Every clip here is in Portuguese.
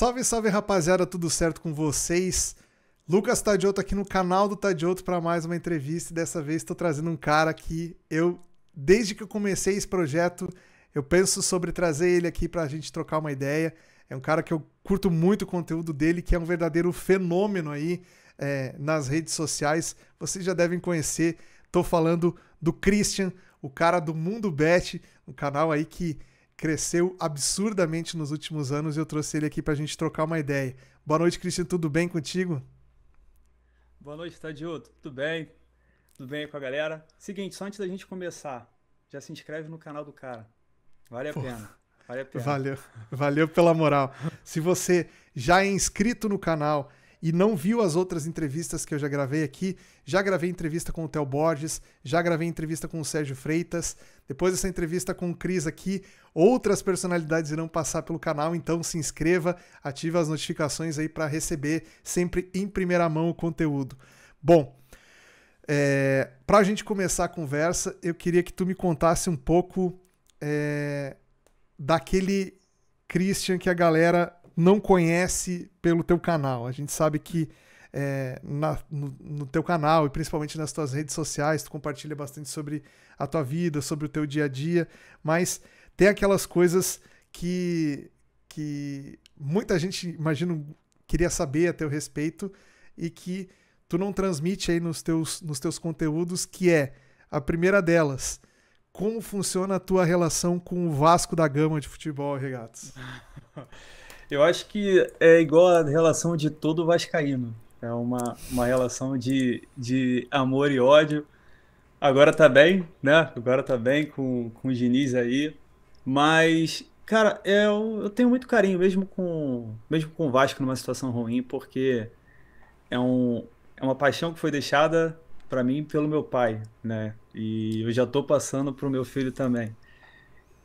Salve, salve rapaziada, tudo certo com vocês? Lucas Tadioto aqui no canal do Tadioto para mais uma entrevista e dessa vez estou trazendo um cara que desde que eu comecei esse projeto, eu penso sobre trazer ele aqui para a gente trocar uma ideia. É um cara que eu curto muito o conteúdo dele, que é um verdadeiro fenômeno aí nas redes sociais. Vocês já devem conhecer, estou falando do Christian, o cara do Mundo Bet, um canal aí que cresceu absurdamente nos últimos anos e eu trouxe ele aqui pra gente trocar uma ideia. Boa noite, Christian, tudo bem contigo? Boa noite, Tadioto. Tudo bem? Tudo bem aí com a galera? Seguinte, só antes da gente começar, já se inscreve no canal do cara. Vale a Pô, pena. Vale a pena. valeu, valeu pela moral. Se você já é inscrito no canal e não viu as outras entrevistas que eu já gravei aqui, já gravei entrevista com o Theo Borges, já gravei entrevista com o Sérgio Freitas, depois dessa entrevista com o Cris aqui, outras personalidades irão passar pelo canal, então se inscreva, ative as notificações aí para receber sempre em primeira mão o conteúdo. Bom, para a gente começar a conversa, eu queria que tu me contasse um pouco daquele Christian que a galera não conhece pelo teu canal. A gente sabe que no teu canal e principalmente nas tuas redes sociais, tu compartilha bastante sobre a tua vida, sobre o teu dia a dia, mas tem aquelas coisas que muita gente, imagino, queria saber a teu respeito e que tu não transmite aí nos teus conteúdos, que é a primeira delas. Como funciona a tua relação com o Vasco da Gama de futebol, Regatas? Eu acho que é igual a relação de todo vascaíno. É uma relação de amor e ódio. Agora tá bem, né? Agora tá bem com o Diniz aí. Mas, cara, eu tenho muito carinho, mesmo com o Vasco numa situação ruim, porque é, um, é uma paixão que foi deixada pra mim pelo meu pai, né? E eu já tô passando pro meu filho também.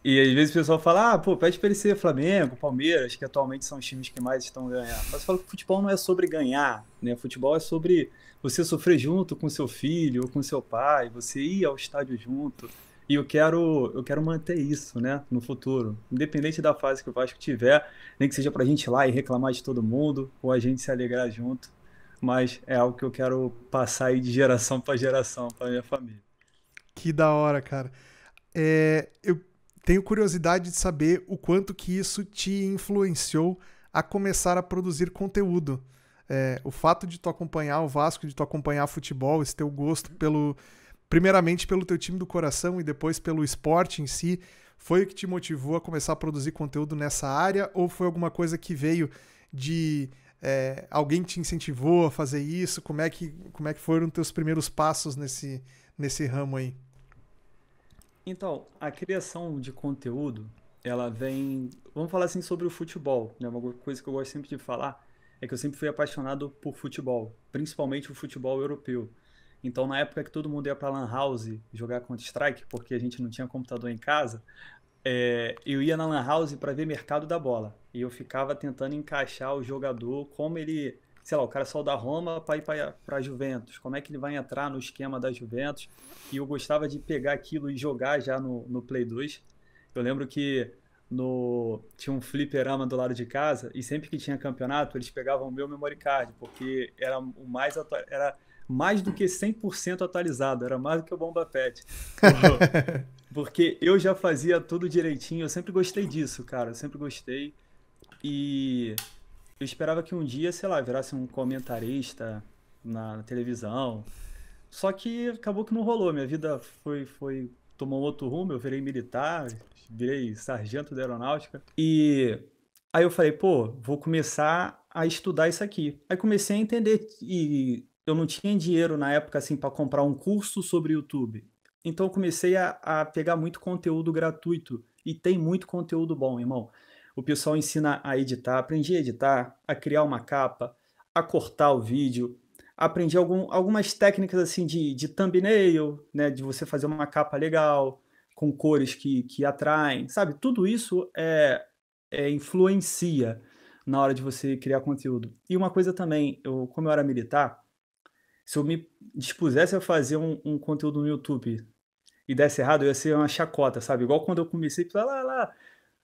E às vezes o pessoal fala, pô, pede pra ele ser Flamengo, Palmeiras, que atualmente são os times que mais estão ganhando. Mas eu falo que futebol não é sobre ganhar, né? Futebol é sobre você sofrer junto com seu filho ou com seu pai, você ir ao estádio junto. E eu quero manter isso, né, no futuro. Independente da fase que o Vasco tiver, nem que seja pra gente ir lá e reclamar de todo mundo, ou a gente se alegrar junto. Mas é algo que eu quero passar aí de geração para geração para minha família. Que da hora, cara. Eu tenho curiosidade de saber o quanto que isso te influenciou a começar a produzir conteúdo. O fato de tu acompanhar o Vasco, de tu acompanhar futebol, esse teu gosto primeiramente pelo teu time do coração e depois pelo esporte em si, foi o que te motivou a começar a produzir conteúdo nessa área ou foi alguma coisa que veio de alguém que te incentivou a fazer isso? Como é que foram teus primeiros passos nesse ramo aí? Então, a criação de conteúdo, ela vem. Vamos falar assim sobre o futebol, né? Uma coisa que eu gosto sempre de falar é que eu sempre fui apaixonado por futebol, principalmente o futebol europeu. Então, na época que todo mundo ia para Lan House jogar Counter-Strike, porque a gente não tinha computador em casa, eu ia na Lan House para ver mercado da bola. E eu ficava tentando encaixar o jogador, como ele, sei lá, o cara saiu da Roma para ir para a Juventus, como é que ele vai entrar no esquema da Juventus. E eu gostava de pegar aquilo e jogar já no Play 2. Eu lembro que tinha um fliperama do lado de casa e sempre que tinha campeonato eles pegavam o meu memory card, porque era mais do que 100% atualizado, era mais do que o Bomba Pet. Porque eu já fazia tudo direitinho, eu sempre gostei disso, cara, eu sempre gostei. E eu esperava que um dia, sei lá, virasse um comentarista na televisão. Só que acabou que não rolou, minha vida tomou outro rumo, eu virei militar, virei sargento da aeronáutica. E aí eu falei, pô, vou começar a estudar isso aqui. Aí comecei a entender e eu não tinha dinheiro na época assim para comprar um curso sobre YouTube. Então eu comecei a pegar muito conteúdo gratuito e tem muito conteúdo bom, irmão. O pessoal ensina a editar, aprendi a editar, a criar uma capa, a cortar o vídeo, aprendi algumas técnicas assim de thumbnail, né, de você fazer uma capa legal, com cores que atraem, sabe? Tudo isso influencia na hora de você criar conteúdo. E uma coisa também, como eu era militar, se eu me dispusesse a fazer um conteúdo no YouTube e desse errado, eu ia ser uma chacota, sabe? Igual quando eu comecei, lá, lá, lá.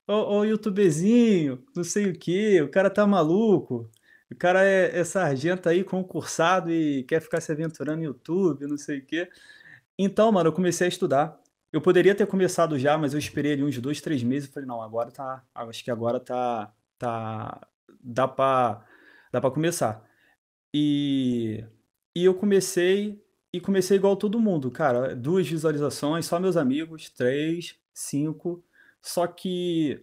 Ô, youtuberzinho, não sei o quê, o cara tá maluco. O cara é sargento aí, concursado e quer ficar se aventurando no YouTube, não sei o quê. Então, mano, eu comecei a estudar. Eu poderia ter começado já, mas eu esperei ali uns 2, 3 meses e falei: "Não, agora tá, acho que agora tá dá pra dá pra começar". E eu comecei igual todo mundo, cara, 2 visualizações, só meus amigos, 3, 5. Só que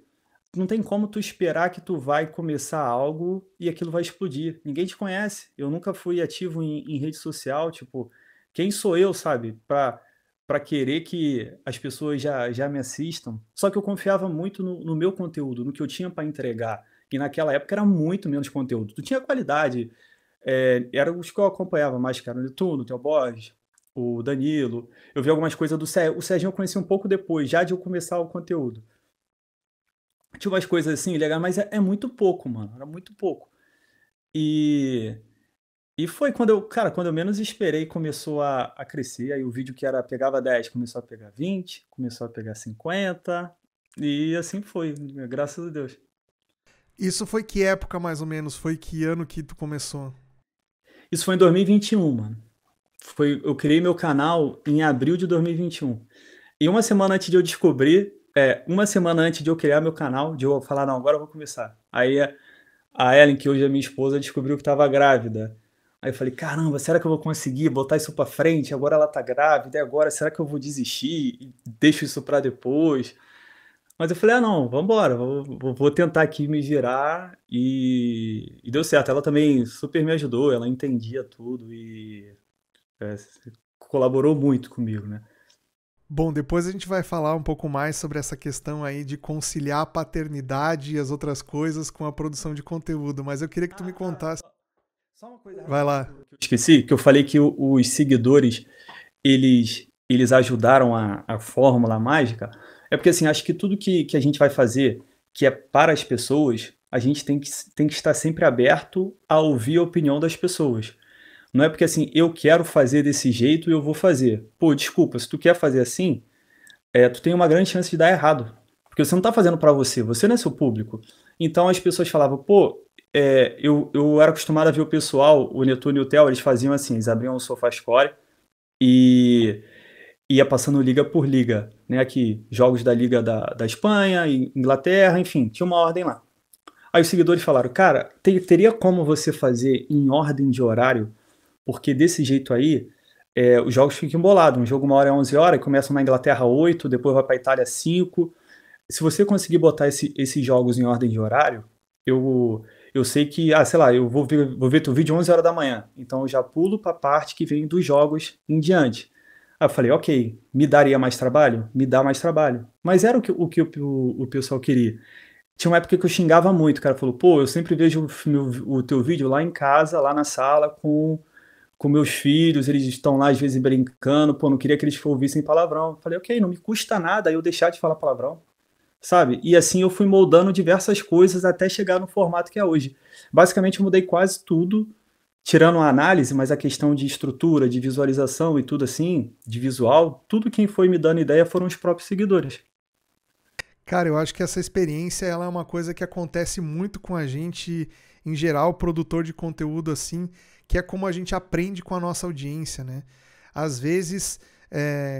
não tem como tu esperar que tu vai começar algo e aquilo vai explodir. Ninguém te conhece. Eu nunca fui ativo em rede social, tipo, quem sou eu, sabe, pra querer que as pessoas já me assistam? Só que eu confiava muito no meu conteúdo, no que eu tinha pra entregar. E naquela época era muito menos conteúdo. Tu tinha qualidade, era os que eu acompanhava mais, que era o Netuno, o Theo Borges, o Danilo. Eu vi algumas coisas do Sérgio. O Serginho eu conheci um pouco depois, já de eu começar o conteúdo. Tinha umas coisas assim, legal, mas é muito pouco, mano. Era muito pouco. E, e foi quando eu, cara, quando eu menos esperei, começou a crescer. Aí o vídeo que era pegava 10 começou a pegar 20, começou a pegar 50. E assim foi, graças a Deus. Isso foi que época, mais ou menos? Foi que ano que tu começou? Isso foi em 2021, mano. Eu criei meu canal em abril de 2021. E uma semana antes de eu descobrir, uma semana antes de eu criar meu canal, de eu falar, não, agora eu vou começar. Aí a Ellen, que hoje é minha esposa, descobriu que estava grávida. Aí eu falei, caramba, será que eu vou conseguir botar isso pra frente? Agora ela tá grávida, e agora será que eu vou desistir e deixo isso pra depois? Mas eu falei, ah, não, vambora, vou tentar aqui me virar e deu certo. Ela também super me ajudou, ela entendia tudo e é, colaborou muito comigo, né? Bom, depois a gente vai falar um pouco mais sobre essa questão aí de conciliar a paternidade e as outras coisas com a produção de conteúdo, mas eu queria que tu me contasse. Só uma coisa Vai rapidinho lá. que eu esqueci, que eu falei que os seguidores, eles ajudaram a fórmula mágica, é porque assim, acho que tudo que a gente vai fazer, que é para as pessoas, a gente tem que estar sempre aberto a ouvir a opinião das pessoas. Não é porque assim, eu quero fazer desse jeito e eu vou fazer. Pô, desculpa, se tu quer fazer assim, tu tem uma grande chance de dar errado. Porque você não está fazendo para você não é seu público. Então as pessoas falavam, pô, eu era acostumado a ver o pessoal, o Netuno e o Theo, eles faziam assim, eles abriam o SofaScore e ia passando liga por liga, né? Aqui, jogos da Liga da Espanha, Inglaterra, enfim, tinha uma ordem lá. Aí os seguidores falaram, cara, teria como você fazer em ordem de horário? Porque desse jeito aí, os jogos ficam embolados. Um jogo uma hora é 11 horas, começa na Inglaterra 8, depois vai para Itália 5. Se você conseguir botar esses jogos em ordem de horário, eu sei que, sei lá, eu vou ver teu vídeo 11 horas da manhã. Então eu já pulo para a parte que vem dos jogos em diante. Aí eu falei, ok, me daria mais trabalho? Me dá mais trabalho. Mas era o pessoal queria. Tinha uma época que eu xingava muito, o cara falou, pô, eu sempre vejo o teu vídeo lá em casa, lá na sala, com meus filhos, eles estão lá às vezes brincando, pô, não queria que eles ouvissem palavrão. Eu falei, ok, não me custa nada eu deixar de falar palavrão, sabe? E assim eu fui moldando diversas coisas até chegar no formato que é hoje. Basicamente eu mudei quase tudo, tirando a análise, mas a questão de estrutura, de visualização e tudo assim, de visual, tudo quem foi me dando ideia foram os próprios seguidores. Cara, eu acho que essa experiência ela é uma coisa que acontece muito com a gente, em geral, produtor de conteúdo assim, que é como a gente aprende com a nossa audiência, né? Às vezes,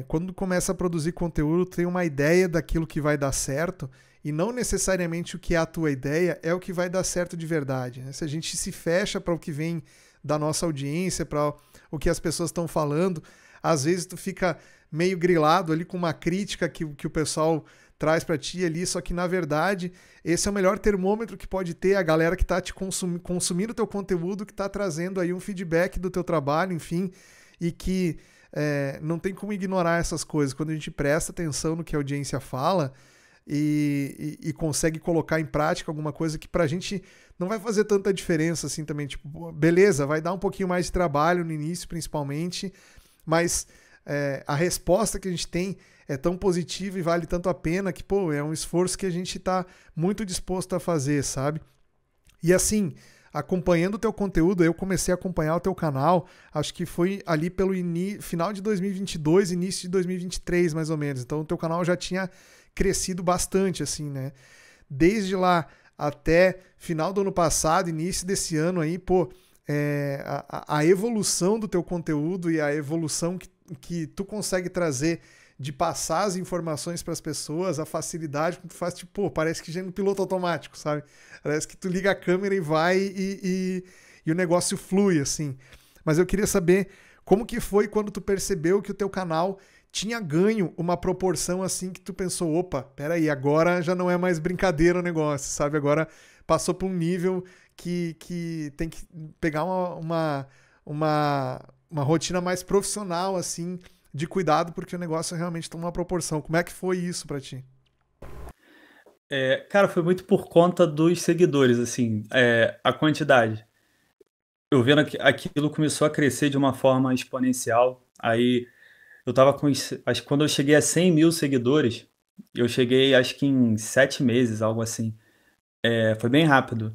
quando começa a produzir conteúdo, tem uma ideia daquilo que vai dar certo e não necessariamente o que é a tua ideia é o que vai dar certo de verdade, né? Se a gente se fecha para o que vem da nossa audiência, para o que as pessoas estão falando, às vezes tu fica meio grilado ali com uma crítica que o pessoal traz para ti ali, só que na verdade esse é o melhor termômetro que pode ter a galera que está te consumindo o teu conteúdo, que está trazendo aí um feedback do teu trabalho, enfim, e que não tem como ignorar essas coisas. Quando a gente presta atenção no que a audiência fala e consegue colocar em prática alguma coisa que pra gente não vai fazer tanta diferença assim também, tipo, beleza, vai dar um pouquinho mais de trabalho no início principalmente, mas a resposta que a gente tem é tão positiva e vale tanto a pena que, pô, é um esforço que a gente tá muito disposto a fazer, sabe? E assim, acompanhando o teu conteúdo, eu comecei a acompanhar o teu canal, acho que foi ali pelo final de 2022, início de 2023, mais ou menos. Então o teu canal já tinha crescido bastante, assim, né? desde lá até final do ano passado, início desse ano aí, pô, a evolução do teu conteúdo e a evolução que tu consegue trazer de passar as informações para as pessoas, a facilidade que tu faz, tipo, pô, parece que já é no piloto automático, sabe? Parece que tu liga a câmera e vai e o negócio flui, assim. Mas eu queria saber como que foi quando tu percebeu que o teu canal tinha ganho uma proporção assim que tu pensou, opa, peraí, agora já não é mais brincadeira o negócio, sabe? Agora passou para um nível que tem que pegar uma rotina mais profissional, assim, de cuidado, porque o negócio realmente toma uma proporção. Como é que foi isso pra ti? Cara, foi muito por conta dos seguidores, assim, a quantidade. Eu vendo que aquilo começou a crescer de uma forma exponencial. Aí eu tava com. Acho que quando eu cheguei a 100 mil seguidores, eu cheguei acho que em 7 meses, algo assim. Foi bem rápido.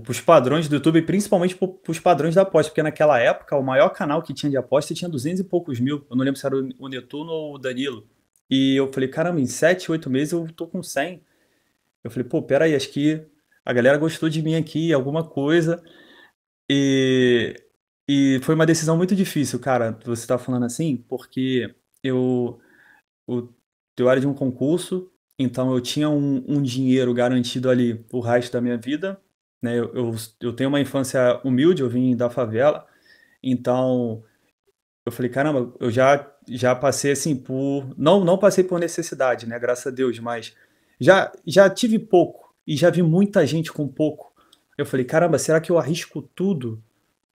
Pros padrões do YouTube, principalmente pros padrões da aposta, porque naquela época o maior canal que tinha de aposta tinha 200 e poucos mil. Eu não lembro se era o Netuno ou o Danilo. E eu falei, caramba, em 7, 8 meses eu tô com 100. Eu falei, pô, peraí, acho que a galera gostou de mim aqui, alguma coisa. E, e foi uma decisão muito difícil, cara, você tá falando assim, porque eu, eu, eu era de um concurso, então eu tinha um dinheiro garantido ali o resto da minha vida, né? Eu tenho uma infância humilde, eu vim da favela, então eu falei, caramba, eu já passei assim por. Não passei por necessidade, né? Graças a Deus, mas já tive pouco e já vi muita gente com pouco. Eu falei, caramba, será que eu arrisco tudo?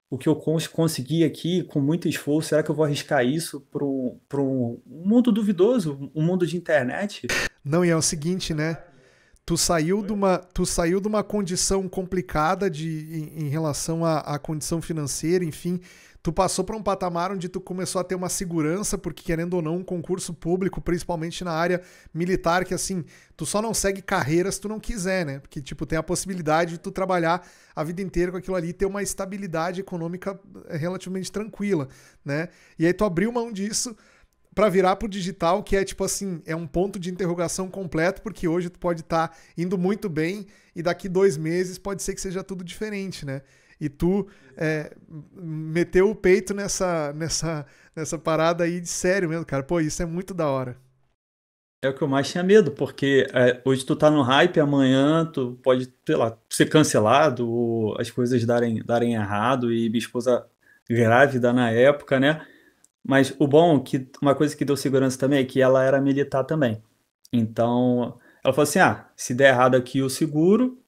O que eu consegui aqui com muito esforço, será que eu vou arriscar isso para um mundo duvidoso, um mundo de internet? Não, e é o seguinte, né? Tu saiu de uma condição complicada em relação à condição financeira, enfim. Tu passou para um patamar onde tu começou a ter uma segurança, porque querendo ou não, um concurso público, principalmente na área militar, que assim, tu só não segue carreiras se tu não quiser, né? Porque, tipo, tem a possibilidade de tu trabalhar a vida inteira com aquilo ali e ter uma estabilidade econômica relativamente tranquila, né? E aí tu abriu mão disso para virar pro digital, que é tipo assim, é um ponto de interrogação completo, porque hoje tu pode estar indo muito bem e daqui 2 meses pode ser que seja tudo diferente, né? E tu meteu o peito nessa parada aí de sério mesmo, cara. Pô, isso é muito da hora. É o que eu mais tinha medo, porque hoje tu tá no hype, amanhã tu pode, sei lá, ser cancelado, ou as coisas darem errado, e minha esposa grávida na época, né? Mas o bom, que uma coisa que deu segurança também é que ela era militar também. Então, ela falou assim: ah, se der errado aqui eu seguro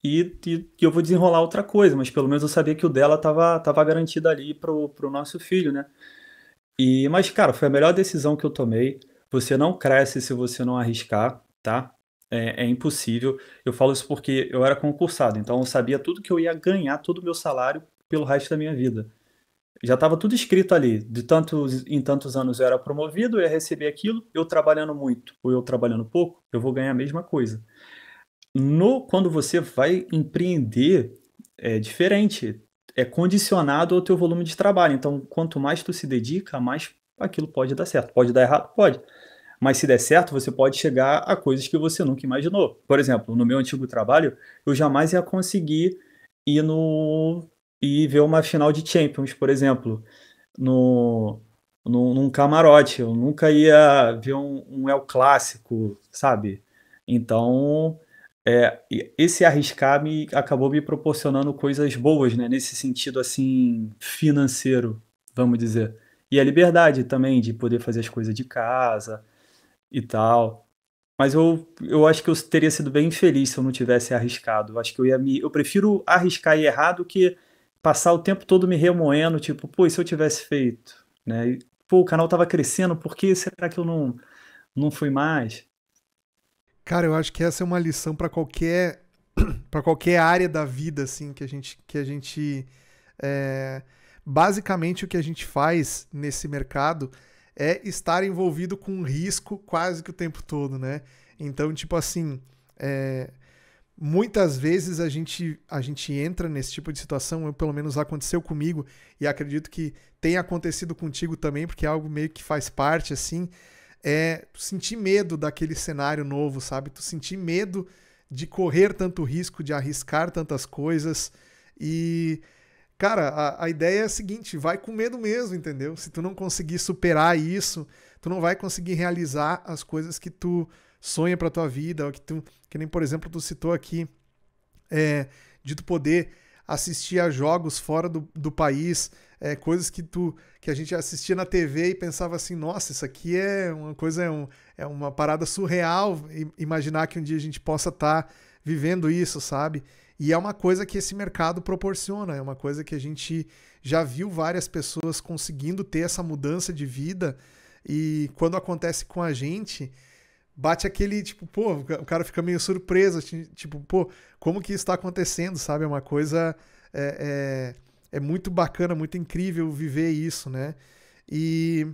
e eu vou desenrolar outra coisa, mas pelo menos eu sabia que o dela tava garantido ali pro nosso filho, né? Mas, cara, foi a melhor decisão que eu tomei. Você não cresce se você não arriscar, tá? É impossível. Eu falo isso porque eu era concursado, então eu sabia tudo que eu ia ganhar, todo o meu salário pelo resto da minha vida. Já estava tudo escrito ali. De tantos em tantos anos eu era promovido, eu ia receber aquilo. Eu trabalhando muito ou eu trabalhando pouco, eu vou ganhar a mesma coisa. Quando você vai empreender, é diferente. É condicionado ao teu volume de trabalho. Então, quanto mais tu se dedica, mais aquilo pode dar certo. Pode dar errado? Pode. Mas se der certo, você pode chegar a coisas que você nunca imaginou. Por exemplo, no meu antigo trabalho, eu jamais ia conseguir ir no e ver uma final de Champions, por exemplo, no, num camarote. Eu nunca ia ver um El Clássico, sabe? Então, esse arriscar acabou me proporcionando coisas boas, né? Nesse sentido, assim, financeiro, vamos dizer. E a liberdade também de poder fazer as coisas de casa e tal. Mas eu acho que eu teria sido bem infeliz se eu não tivesse arriscado. Eu acho que eu prefiro arriscar e errar do que passar o tempo todo me remoendo, tipo, pô, e se eu tivesse feito, né? E, pô, o canal tava crescendo, por que será que eu não fui mais? Cara, eu acho que essa é uma lição para qualquer área da vida, assim, que a gente é, basicamente o que a gente faz nesse mercado é estar envolvido com risco quase que o tempo todo, né? Então, tipo assim, é, muitas vezes a gente entra nesse tipo de situação, pelo menos aconteceu comigo, e acredito que tenha acontecido contigo também, porque é algo meio que faz parte, assim, é tu sentir medo daquele cenário novo, sabe? Tu sentir medo de correr tanto risco, de arriscar tantas coisas. E, cara, a ideia é a seguinte, vai com medo mesmo, entendeu? Se tu não conseguir superar isso, tu não vai conseguir realizar as coisas que tu sonha pra tua vida, ou que nem, por exemplo, tu citou aqui, de tu poder assistir a jogos fora do país, coisas que a gente assistia na TV e pensava assim, nossa, isso aqui é uma coisa, é uma parada surreal, imaginar que um dia a gente possa estar vivendo isso, sabe? E é uma coisa que esse mercado proporciona, é uma coisa que a gente já viu várias pessoas conseguindo ter essa mudança de vida, e quando acontece com a gente, bate aquele, tipo, pô, o cara fica meio surpreso, tipo, pô, como que isso tá acontecendo, sabe? É uma coisa, é muito bacana, muito incrível viver isso, né? E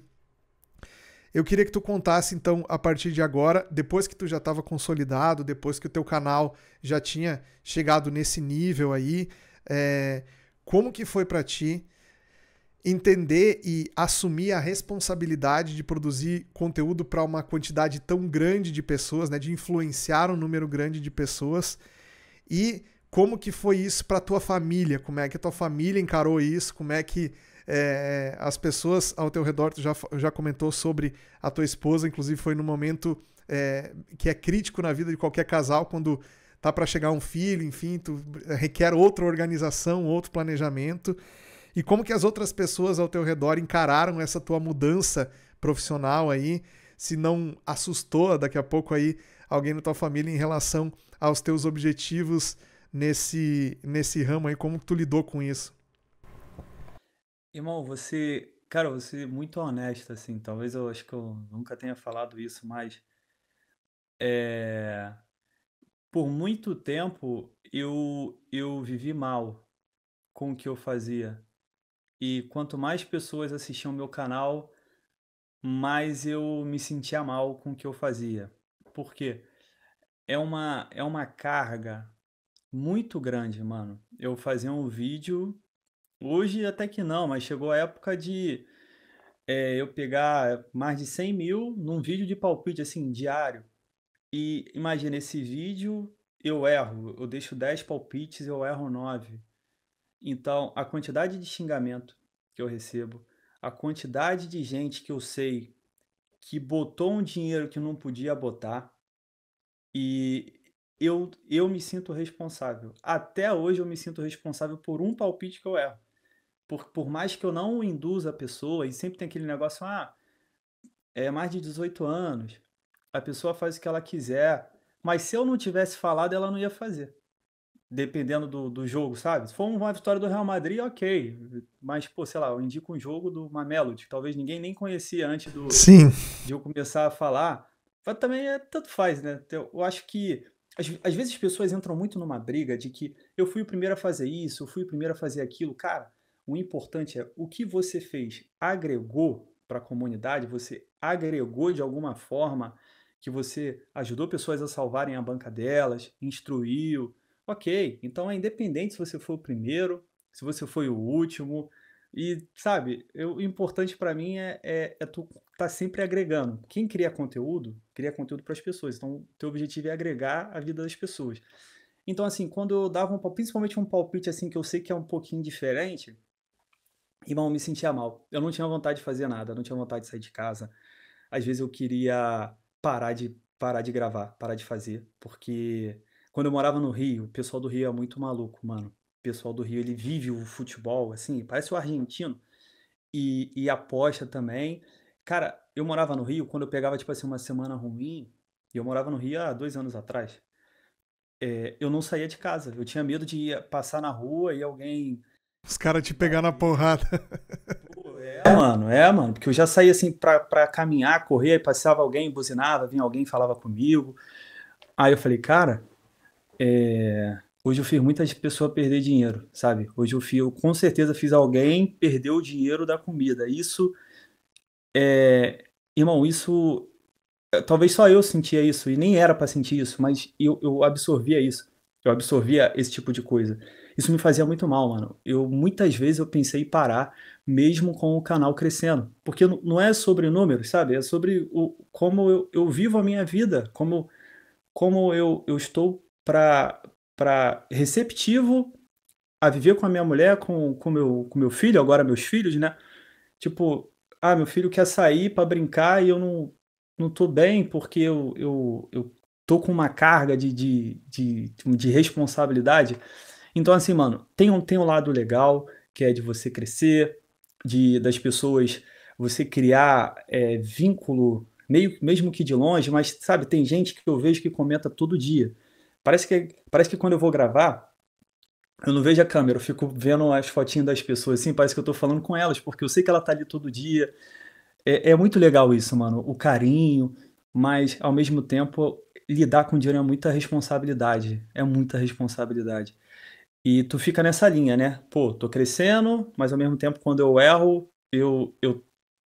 eu queria que tu contasse, então, a partir de agora, depois que tu já estava consolidado, depois que o teu canal já tinha chegado nesse nível aí, como que foi para ti entender e assumir a responsabilidade de produzir conteúdo para uma quantidade tão grande de pessoas, né, de influenciar um número grande de pessoas, e como que foi isso para tua família, como é que a tua família encarou isso, como é que as pessoas ao teu redor, tu já comentou sobre a tua esposa, inclusive foi num momento que é crítico na vida de qualquer casal, quando tá para chegar um filho, enfim, tu requer outra organização, outro planejamento. E como que as outras pessoas ao teu redor encararam essa tua mudança profissional aí? Se não assustou daqui a pouco aí alguém na tua família em relação aos teus objetivos nesse ramo aí, como que tu lidou com isso? Irmão, você é muito honesto, assim, talvez eu acho que eu nunca tenha falado isso, mas é, por muito tempo eu vivi mal com o que eu fazia. E quanto mais pessoas assistiam meu canal, mais eu me sentia mal com o que eu fazia. Por quê? É uma carga muito grande, mano. Eu fazia um vídeo, hoje até que não, mas chegou a época de eu pegar mais de 100 mil num vídeo de palpite, assim, diário. E imagina, esse vídeo eu erro, eu deixo 10 palpites, eu erro 9. Então, a quantidade de xingamento que eu recebo, a quantidade de gente que eu sei que botou um dinheiro que não podia botar, e eu me sinto responsável. Até hoje eu me sinto responsável por um palpite que eu erro. Por mais que eu não induza a pessoa, e sempre tem aquele negócio, é mais de 18 anos, a pessoa faz o que ela quiser, mas se eu não tivesse falado, ela não ia fazer. Dependendo do jogo, sabe? Se for uma vitória do Real Madrid, ok. Mas, pô, sei lá, eu indico um jogo do Mamelodi, que talvez ninguém nem conhecia antes Sim. de eu começar a falar. Mas também tanto faz, né? Eu acho que às vezes as pessoas entram muito numa briga de que eu fui o primeiro a fazer isso, eu fui o primeiro a fazer aquilo. Cara, o importante é o que você fez agregou para a comunidade, você agregou de alguma forma, que você ajudou pessoas a salvarem a banca delas, instruiu. Ok, então é independente se você foi o primeiro, se você foi o último, e sabe, o importante para mim é tu tá sempre agregando. Quem cria conteúdo para as pessoas. Então, teu objetivo é agregar a vida das pessoas. Então, assim, quando eu dava principalmente um palpite assim que eu sei que é um pouquinho diferente, irmão, eu me sentia mal. Eu não tinha vontade de fazer nada, eu não tinha vontade de sair de casa. Às vezes eu queria parar de gravar, parar de fazer, porque quando eu morava no Rio, o pessoal do Rio é muito maluco, mano. O pessoal do Rio, ele vive o futebol, assim, parece o argentino, e aposta também. Cara, eu morava no Rio, quando eu pegava, tipo assim, uma semana ruim, e eu morava no Rio há 2 anos atrás, eu não saía de casa. Eu tinha medo de passar na rua e alguém Os caras te me pegar na bater. porrada. Pô, mano, porque eu já saía assim pra caminhar, correr, aí passava alguém, buzinava, vinha alguém, falava comigo. Aí eu falei, cara, hoje eu fiz muitas pessoas perder dinheiro, sabe? Hoje eu com certeza fiz alguém perder o dinheiro da comida. Isso, irmão, isso, talvez só eu sentia isso, e nem era pra sentir isso, mas eu absorvia isso. Eu absorvia esse tipo de coisa. isso me fazia muito mal, mano. Muitas vezes eu pensei em parar, mesmo com o canal crescendo, porque não é sobre números, sabe? É sobre como eu vivo a minha vida, como eu estou para receptivo a viver com a minha mulher, com meu filho, agora meus filhos, né? Tipo, meu filho quer sair para brincar e eu não tô bem porque eu tô com uma carga de responsabilidade. Então, assim, mano, tem um lado legal, que é de você crescer, das pessoas, você criar vínculo, mesmo que de longe, mas, sabe, tem gente que eu vejo que comenta todo dia. Parece que quando eu vou gravar, eu não vejo a câmera, eu fico vendo as fotinhas das pessoas, assim, parece que eu tô falando com elas, porque eu sei que ela tá ali todo dia. É muito legal isso, mano, o carinho, mas ao mesmo tempo lidar com dinheiro é muita responsabilidade, é muita responsabilidade. E tu fica nessa linha, né? Pô, tô crescendo, mas ao mesmo tempo quando eu erro, eu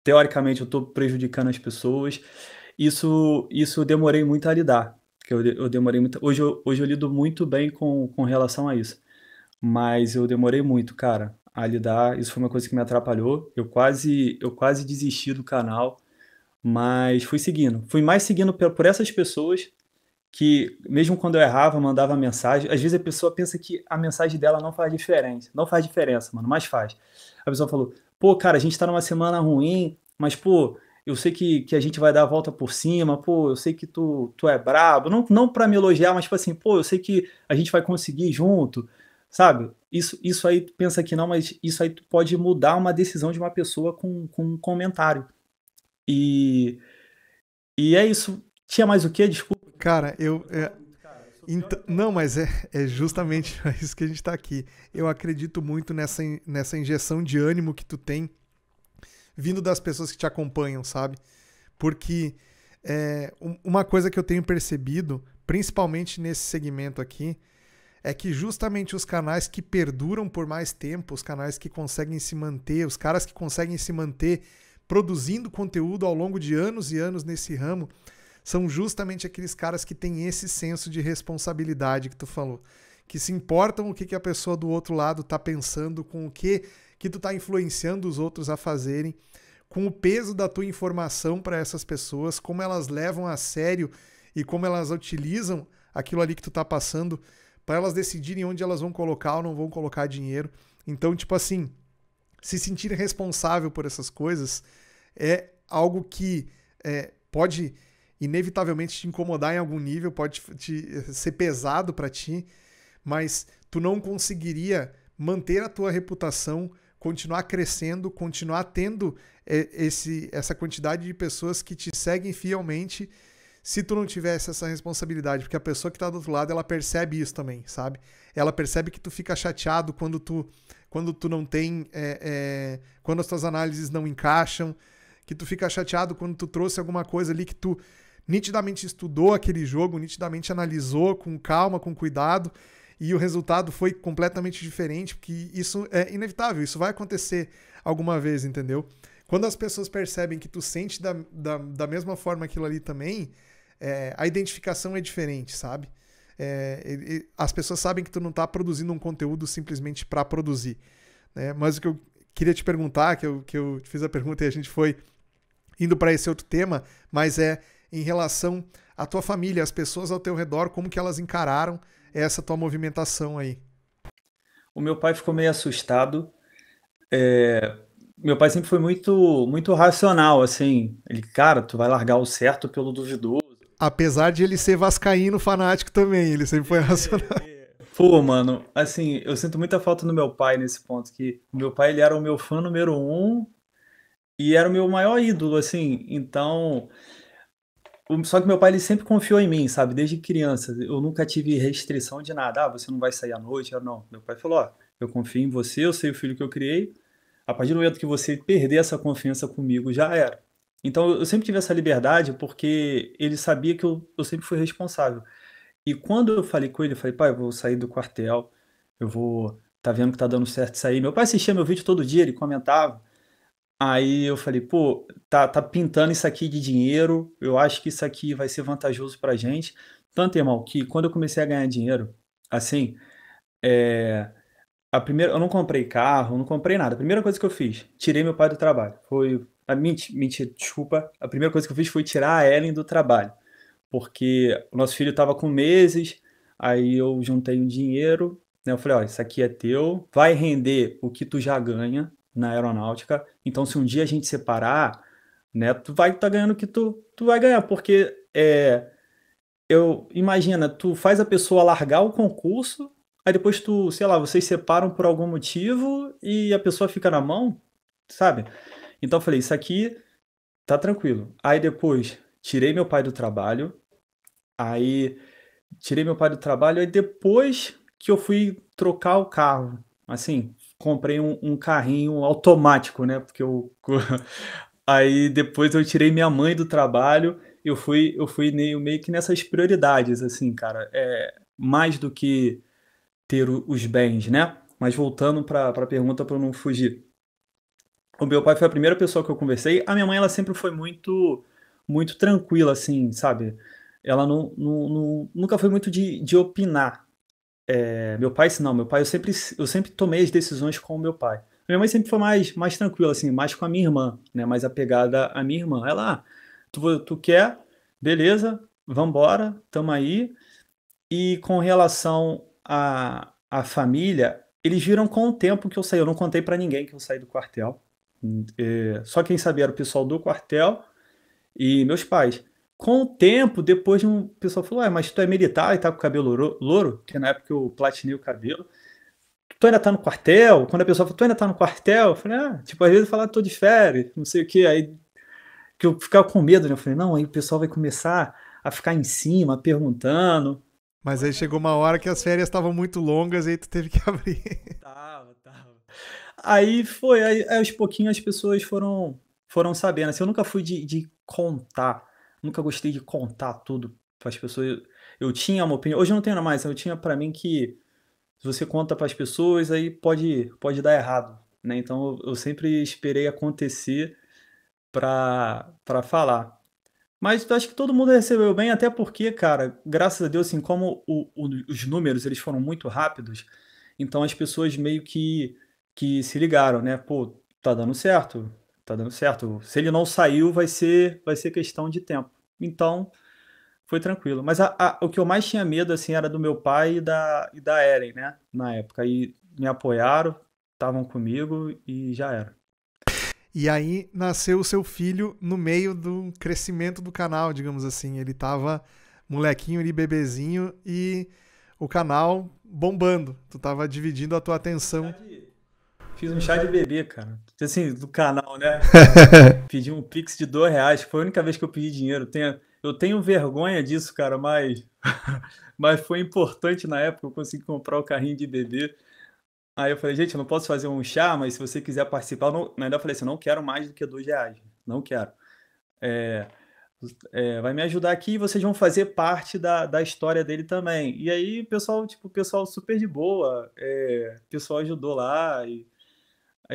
teoricamente eu tô prejudicando as pessoas. Isso eu demorei muito a lidar, que eu demorei muito. Hoje eu lido muito bem com relação a isso. Mas eu demorei muito, cara, a lidar. Isso foi uma coisa que me atrapalhou. Eu quase desisti do canal, mas fui seguindo. Fui mais seguindo por essas pessoas que, mesmo quando eu errava, mandava mensagem. Às vezes a pessoa pensa que a mensagem dela não faz diferença. Não faz diferença, mano, mas faz. A pessoa falou: pô, cara, a gente tá numa semana ruim, mas, pô, eu sei que a gente vai dar a volta por cima, pô, eu sei que tu é brabo. Não pra me elogiar, mas, tipo assim, pô, eu sei que a gente vai conseguir junto, sabe? Isso aí tu pensa que não, mas isso aí tu pode mudar uma decisão de uma pessoa com um comentário. E, e é isso. Tinha mais o quê? Desculpa. Cara, eu. Eu tô falando muito, cara. Eu sou pior Então, que não, você. mas é justamente pra isso que a gente tá aqui. Eu acredito muito nessa injeção de ânimo que tu tem vindo das pessoas que te acompanham, sabe? Porque uma coisa que eu tenho percebido, principalmente nesse segmento aqui, é que justamente os canais que perduram por mais tempo, os canais que conseguem se manter, os caras que conseguem se manter produzindo conteúdo ao longo de anos e anos nesse ramo, são justamente aqueles caras que têm esse senso de responsabilidade que tu falou. Que se importam o que a pessoa do outro lado tá pensando, com o que tu tá influenciando os outros a fazerem, com o peso da tua informação para essas pessoas, como elas levam a sério e como elas utilizam aquilo ali que tu tá passando para elas decidirem onde elas vão colocar ou não vão colocar dinheiro. Então, tipo assim, se sentir responsável por essas coisas é algo que pode inevitavelmente te incomodar em algum nível, pode ser pesado para ti, mas tu não conseguiria manter a tua reputação, continuar crescendo, continuar tendo essa quantidade de pessoas que te seguem fielmente se tu não tivesse essa responsabilidade, porque a pessoa que tá do outro lado, ela percebe isso também, sabe? Ela percebe que tu fica chateado quando tu não tem, quando as tuas análises não encaixam, que tu fica chateado quando tu trouxe alguma coisa ali que tu nitidamente estudou aquele jogo, nitidamente analisou com calma, com cuidado, e o resultado foi completamente diferente, porque isso é inevitável, isso vai acontecer alguma vez, entendeu? Quando as pessoas percebem que tu sente da mesma forma aquilo ali também, a identificação é diferente, sabe? As pessoas sabem que tu não tá produzindo um conteúdo simplesmente para produzir, né? Mas o que eu queria te perguntar, que eu te fiz a pergunta e a gente foi indo para esse outro tema, mas em relação à tua família, as pessoas ao teu redor, como que elas encararam essa tua movimentação aí? O meu pai ficou meio assustado. É, Meu pai sempre foi muito, muito racional, assim. Ele, cara, tu vai largar o certo pelo duvidoso. Apesar de ele ser vascaíno fanático também, ele sempre foi racional. Pô, mano, assim, eu sinto muita falta do meu pai nesse ponto, que o meu pai, ele era o meu fã número um e era o meu maior ídolo, assim. Então, só que meu pai, ele sempre confiou em mim, sabe? Desde criança. Eu nunca tive restrição de nada. Você não vai sair à noite. Não. Meu pai falou, ó, eu confio em você, eu sei o filho que eu criei. A partir do momento que você perder essa confiança comigo, já era. Então eu sempre tive essa liberdade porque ele sabia que eu sempre fui responsável. E quando eu falei com ele, eu falei, pai, eu vou sair do quartel, eu vou. Tá vendo que tá dando certo isso aí. Meu pai assistia meu vídeo todo dia, ele comentava. Aí eu falei, pô, tá pintando isso aqui de dinheiro, eu acho que isso aqui vai ser vantajoso pra gente. Tanto, irmão, que quando eu comecei a ganhar dinheiro, assim, é, eu não comprei carro, não comprei nada. A primeira coisa que eu fiz, tirei meu pai do trabalho. Mentira, desculpa. A primeira coisa que eu fiz foi tirar a Ellen do trabalho. Porque o nosso filho estava com meses, aí eu juntei um dinheiro, né? Eu falei, ó, isso aqui é teu, vai render o que tu já ganha na aeronáutica. Então, se um dia a gente separar, né, tu vai estar ganhando o que tu vai ganhar, porque imagina, tu faz a pessoa largar o concurso, aí depois tu, sei lá, vocês separam por algum motivo e a pessoa fica na mão, sabe? Então eu falei, isso aqui tá tranquilo. Aí depois tirei meu pai do trabalho, aí aí depois que eu fui trocar o carro, assim, comprei um carrinho automático, né? Porque eu aí depois eu tirei minha mãe do trabalho, eu fui meio que nessas prioridades, assim, cara. Mais do que ter os bens, né? Mas voltando para a pergunta para eu não fugir. O meu pai foi a primeira pessoa que eu conversei. A minha mãe, ela sempre foi muito tranquila, assim, sabe? Ela nunca foi muito de opinar. Meu pai, não, meu pai, eu sempre tomei as decisões com o meu pai. Minha mãe sempre foi mais tranquila, assim, mais com a minha irmã, né? Mais apegada à minha irmã. Ela, tu quer? Beleza, vambora, tamo aí. E com relação à família, eles viram com o tempo que eu saí. Eu não contei pra ninguém que eu saí do quartel. Só quem sabia era o pessoal do quartel e meus pais. Com o tempo, depois o pessoal falou: mas tu é militar e tá com o cabelo louro? Que na época eu platinei o cabelo. Tu ainda tá no quartel? Quando a pessoa falou, tu ainda tá no quartel? Eu falei, tipo, às vezes eu falo, tô de férias, não sei o que. Aí que eu ficava com medo, né? Eu falei, não, aí o pessoal vai começar a ficar em cima, perguntando. Mas aí chegou uma hora que as férias estavam muito longas e aí tu teve que abrir. Tava. Aí aos pouquinhos as pessoas foram sabendo. Assim, eu nunca fui de contar, nunca gostei de contar tudo para as pessoas. Eu tinha uma opinião, hoje eu não tenho mais, eu tinha para mim que se você conta para as pessoas, aí pode dar errado, né? Então eu sempre esperei acontecer para falar. Mas eu acho que todo mundo recebeu bem, até porque, cara, graças a Deus, assim, como os números eles foram muito rápidos, então as pessoas meio que se ligaram, né? Pô, tá dando certo, tá dando certo. Se ele não saiu, vai ser questão de tempo. Então, foi tranquilo. Mas o que eu mais tinha medo, assim, era do meu pai e da Eren, né? Na época. Aí me apoiaram, estavam comigo e já era. E aí nasceu o seu filho no meio do crescimento do canal, digamos assim. Ele tava molequinho ali, bebezinho, e o canal bombando. Tu tava dividindo a tua atenção. Fiz um chá de bebê, cara. Assim, do canal, né? Pedi um Pix de R$ 2. Foi a única vez que eu pedi dinheiro. Eu tenho vergonha disso, cara, mas, mas foi importante na época. Eu consegui comprar o carrinho de bebê. Aí eu falei, gente, eu não posso fazer um chá, mas se você quiser participar, ainda falei assim, eu não quero mais do que R$ 2. Não quero. É, vai me ajudar aqui e vocês vão fazer parte da história dele também. E aí, o pessoal super de boa. O pessoal ajudou lá. Aí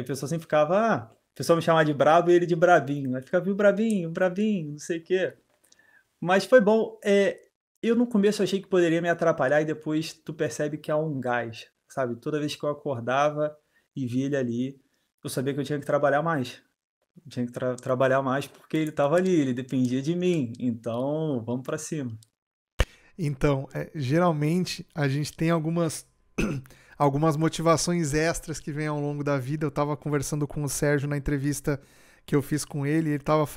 o pessoal sempre ficava, o pessoal me chamava de brabo e ele de brabinho. Aí ficava, viu, brabinho, brabinho, não sei o quê. Mas foi bom. Eu no começo achei que poderia me atrapalhar e depois tu percebe que há um gás, sabe? Toda vez que eu acordava e via ele ali, eu sabia que eu tinha que trabalhar mais. Eu tinha que trabalhar mais porque ele estava ali, ele dependia de mim. Então, vamos para cima. Então, geralmente a gente tem algumas motivações extras que vêm ao longo da vida. Eu estava conversando com o Sérgio na entrevista que eu fiz com ele, e ele estava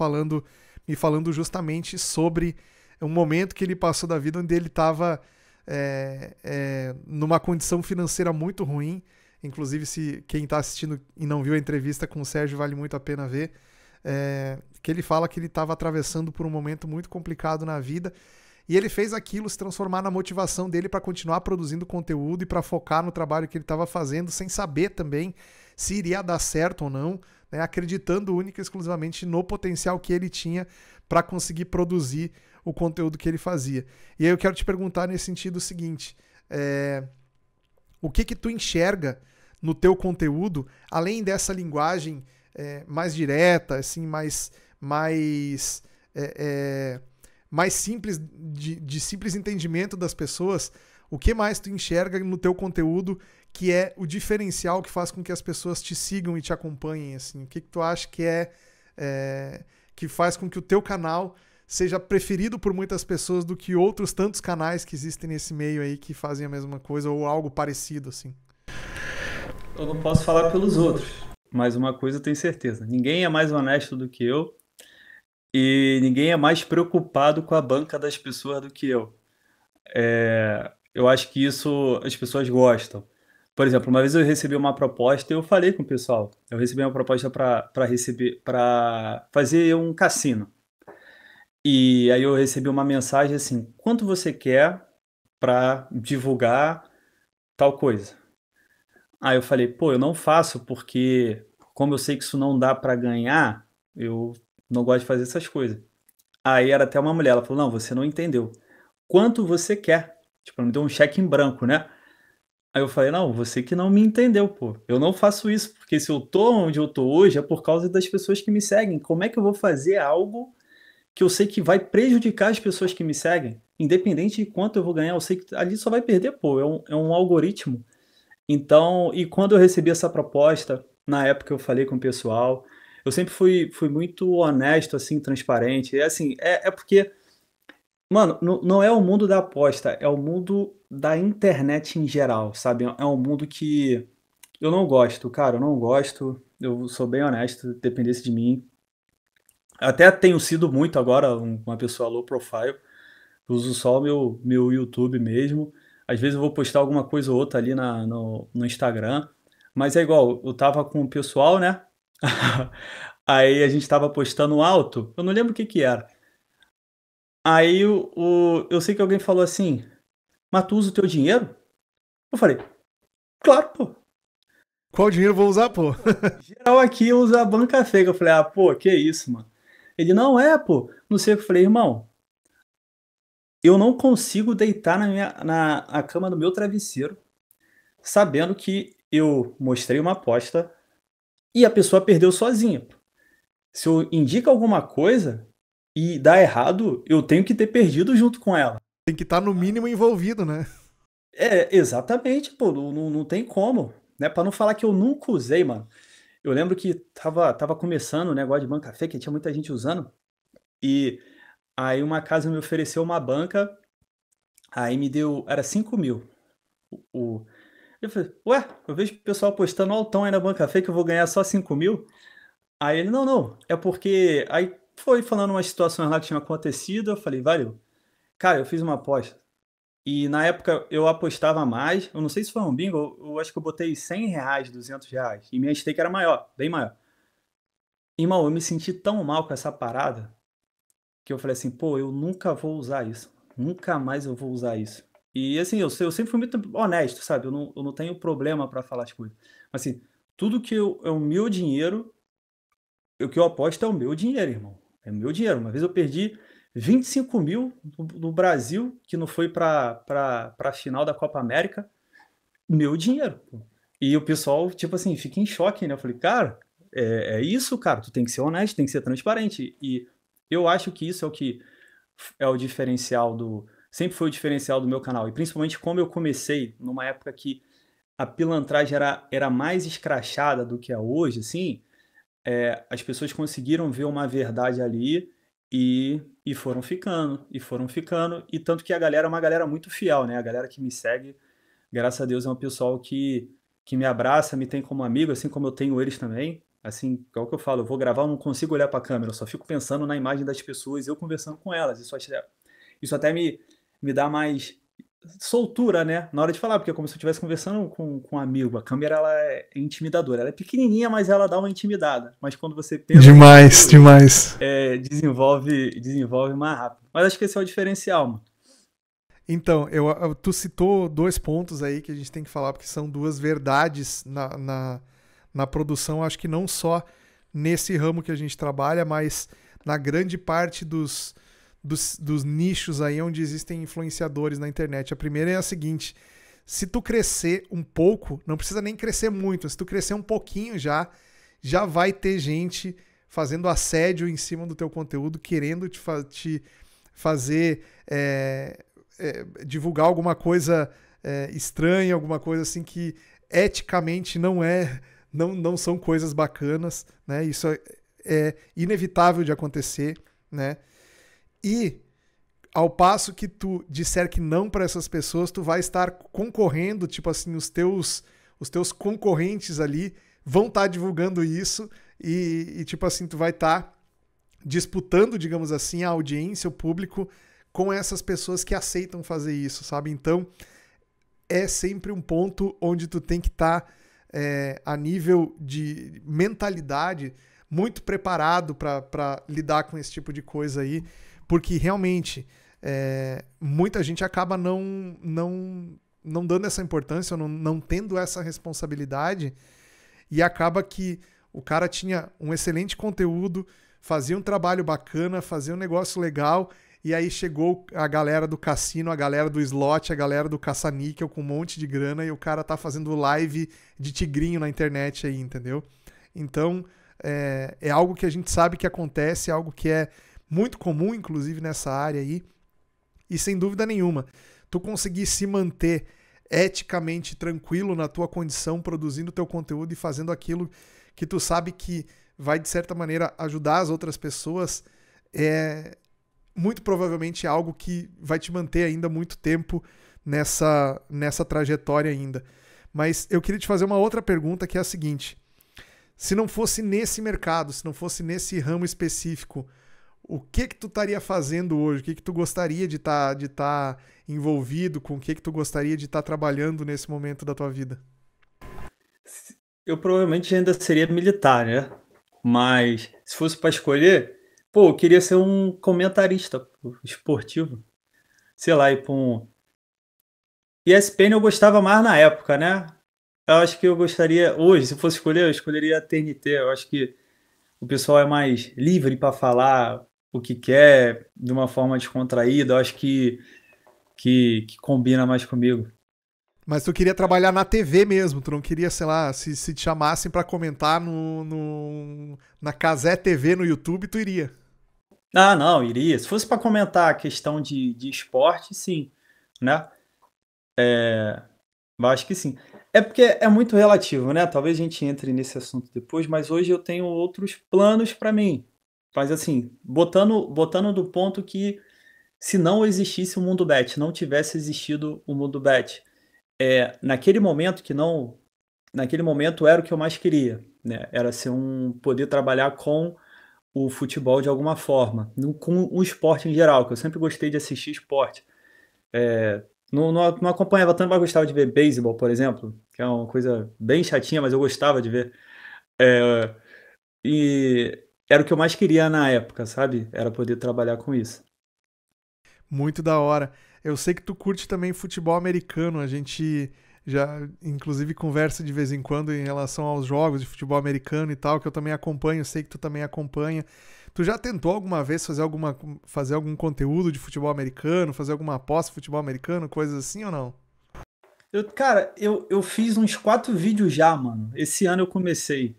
me falando justamente sobre um momento que ele passou da vida onde ele estava numa condição financeira muito ruim. Inclusive, se quem está assistindo e não viu a entrevista com o Sérgio, vale muito a pena ver. Que ele fala que ele estava atravessando por um momento muito complicado na vida. E ele fez aquilo se transformar na motivação dele para continuar produzindo conteúdo e para focar no trabalho que ele estava fazendo, sem saber também se iria dar certo ou não, né? Acreditando única e exclusivamente no potencial que ele tinha para conseguir produzir o conteúdo que ele fazia. E aí eu quero te perguntar nesse sentido o seguinte: o que tu enxerga no teu conteúdo, além dessa linguagem mais direta, assim, mais simples, de simples entendimento das pessoas? O que mais tu enxerga no teu conteúdo que é o diferencial que faz com que as pessoas te sigam e te acompanhem, assim? O que tu acha que que faz com que o teu canal seja preferido por muitas pessoas do que outros tantos canais que existem nesse meio aí que fazem a mesma coisa ou algo parecido, assim? Eu não posso falar pelos outros, mas uma coisa eu tenho certeza: ninguém é mais honesto do que eu e ninguém é mais preocupado com a banca das pessoas do que eu. Eu acho que isso as pessoas gostam. Por exemplo, uma vez eu recebi uma proposta e eu falei com o pessoal. Eu recebi uma proposta para fazer um cassino. E aí eu recebi uma mensagem assim: quanto você quer para divulgar tal coisa? Aí eu falei: pô, eu não faço porque, como eu sei que isso não dá para ganhar, eu não gosto de fazer essas coisas. Aí era até uma mulher, ela falou: não, você não entendeu. Quanto você quer? Tipo, ela me deu um cheque em branco, né? Aí eu falei: não, você que não me entendeu, pô. Eu não faço isso, porque se eu tô onde eu tô hoje é por causa das pessoas que me seguem. Como é que eu vou fazer algo que eu sei que vai prejudicar as pessoas que me seguem? Independente de quanto eu vou ganhar, eu sei que ali só vai perder, pô. É um algoritmo. Então, e quando eu recebi essa proposta, na época eu falei com o pessoal, eu sempre fui muito honesto, assim, transparente. É assim, é porque, mano, não é o mundo da aposta, é o mundo da internet em geral, sabe? É um mundo que eu não gosto, cara, eu não gosto. Eu sou bem honesto, dependesse de mim. Até tenho sido muito agora uma pessoa low profile. Eu uso só o meu YouTube mesmo. Às vezes eu vou postar alguma coisa ou outra ali no Instagram. Mas é igual, eu tava com o pessoal, né? Aí a gente tava postando alto. Eu não lembro o que que era. Aí eu sei que alguém falou assim: mas tu usa o teu dinheiro? Eu falei: claro, pô. Qual dinheiro eu vou usar, pô? Geral aqui usa a banca fake. Eu falei: ah, pô, que isso, mano. Ele: não é, pô. Não sei o que eu falei: irmão, eu não consigo deitar na cama do meu travesseiro sabendo que eu mostrei uma aposta e a pessoa perdeu sozinha. Se eu indico alguma coisa e dá errado, eu tenho que ter perdido junto com ela. Tem que estar no mínimo envolvido, né? É, exatamente, pô, não tem como, né? Pra não falar que eu nunca usei, mano. Eu lembro que tava começando o negócio de banca fake, tinha muita gente usando, e aí uma casa me ofereceu uma banca, aí me deu, era 5.000. O, eu falei: ué, eu vejo o pessoal postando altão aí na banca fake, eu vou ganhar só 5.000? Aí ele: não, não, é porque. Aí foi falando umas situações lá que tinham acontecido, eu falei: valeu. Cara, eu fiz uma aposta. E na época eu apostava mais, eu não sei se foi um bingo, eu acho que eu botei R$ 100, R$ 200. E minha stake era maior, bem maior. Irmão, eu me senti tão mal com essa parada que eu falei assim: pô, eu nunca vou usar isso. Nunca mais eu vou usar isso. E assim, eu sempre fui muito honesto, sabe? Eu não tenho problema pra falar as coisas. Mas assim, tudo que é o meu dinheiro, o que eu aposto é o meu dinheiro, irmão. É o meu dinheiro. Uma vez eu perdi 25.000 no Brasil, que não foi pra final da Copa América. Meu dinheiro, pô. E o pessoal, tipo assim, fica em choque, né? Eu falei: cara, é isso, cara. Tu tem que ser honesto, tem que ser transparente. E eu acho que isso é o que é o diferencial do. Sempre foi o diferencial do meu canal. E principalmente como eu comecei numa época que a pilantragem era mais escrachada do que é hoje, assim. As pessoas conseguiram ver uma verdade ali e foram ficando, e tanto que a galera é uma galera muito fiel, né? A galera que me segue, graças a Deus, é um pessoal que me abraça, me tem como amigo, assim como eu tenho eles também. Assim, é o que eu falo, eu vou gravar, eu não consigo olhar para a câmera, eu só fico pensando na imagem das pessoas, eu conversando com elas. Isso até me dá mais soltura, né, na hora de falar, porque é como se eu estivesse conversando com um amigo. A câmera, ela é intimidadora, ela é pequenininha, mas ela dá uma intimidada. Mas quando você pensa nas Demais, pessoas, demais. desenvolve mais rápido. Mas acho que esse é o diferencial, mano. Então, tu citou dois pontos aí que a gente tem que falar, porque são duas verdades na produção. Acho que não só nesse ramo que a gente trabalha, mas na grande parte dos nichos aí onde existem influenciadores na internet. A primeira é a seguinte: se tu crescer um pouco, não precisa nem crescer muito, se tu crescer um pouquinho já vai ter gente fazendo assédio em cima do teu conteúdo, querendo te fazer divulgar alguma coisa estranha, alguma coisa assim que eticamente não são coisas bacanas, né? Isso é inevitável de acontecer, né? E ao passo que tu disser que não para essas pessoas, tu vai estar concorrendo, tipo assim, os teus concorrentes ali vão estar divulgando isso e tipo assim, tu vai estar disputando, digamos assim, a audiência, o público com essas pessoas que aceitam fazer isso, sabe? Então, é sempre um ponto onde tu tem que estar a nível de mentalidade muito preparado para lidar com esse tipo de coisa aí, porque realmente muita gente acaba não dando essa importância, não tendo essa responsabilidade, e acaba que o cara tinha um excelente conteúdo, fazia um trabalho bacana, fazia um negócio legal, e aí chegou a galera do cassino, a galera do slot, a galera do caça-níquel com um monte de grana, e o cara tá fazendo live de tigrinho na internet aí, entendeu? Então, é algo que a gente sabe que acontece, é algo que é muito comum, inclusive, nessa área aí, e sem dúvida nenhuma, tu conseguir se manter eticamente tranquilo na tua condição, produzindo teu conteúdo e fazendo aquilo que tu sabe que vai, de certa maneira, ajudar as outras pessoas, muito provavelmente é algo que vai te manter ainda muito tempo nessa trajetória ainda. Mas eu queria te fazer uma outra pergunta, que é a seguinte: se não fosse nesse mercado, se não fosse nesse ramo específico, o que tu estaria fazendo hoje? O que tu gostaria de tá envolvido? Com o que tu gostaria de estar trabalhando nesse momento da tua vida? Eu provavelmente ainda seria militar, né? Mas se fosse para escolher, pô, eu queria ser um comentarista pô, esportivo. Sei lá, ir para um. ESPN eu gostava mais na época, né? Eu acho que eu gostaria. Hoje, se fosse escolher, eu escolheria a TNT. Eu acho que o pessoal é mais livre para falar o que quer de uma forma descontraída. Eu acho que combina mais comigo. Mas tu queria trabalhar na TV mesmo, tu não queria, sei lá, se te chamassem pra comentar na Cazé TV no YouTube, tu iria. Ah, não, iria. Se fosse para comentar a questão de esporte, sim, né? Eu acho que sim. É porque é muito relativo, né? Talvez a gente entre nesse assunto depois, mas hoje eu tenho outros planos para mim. Mas assim, botando do ponto que se não existisse o mundo bet, não tivesse existido o mundo bet, naquele momento que não, naquele momento era o que eu mais queria, né? Era ser poder trabalhar com o futebol de alguma forma, com o esporte em geral, que eu sempre gostei de assistir esporte. Não acompanhava tanto, mas gostava de ver beisebol, por exemplo, que é uma coisa bem chatinha, mas eu gostava de ver. É, e era o que eu mais queria na época, sabe? Era poder trabalhar com isso. Muito da hora. Eu sei que tu curte também futebol americano, a gente já inclusive conversa de vez em quando em relação aos jogos de futebol americano e tal, que eu também acompanho, sei que tu também acompanha. Tu já tentou alguma vez fazer algum conteúdo de futebol americano, fazer alguma aposta de futebol americano, coisas assim ou não? Cara, eu fiz uns 4 vídeos já, mano. Esse ano eu comecei,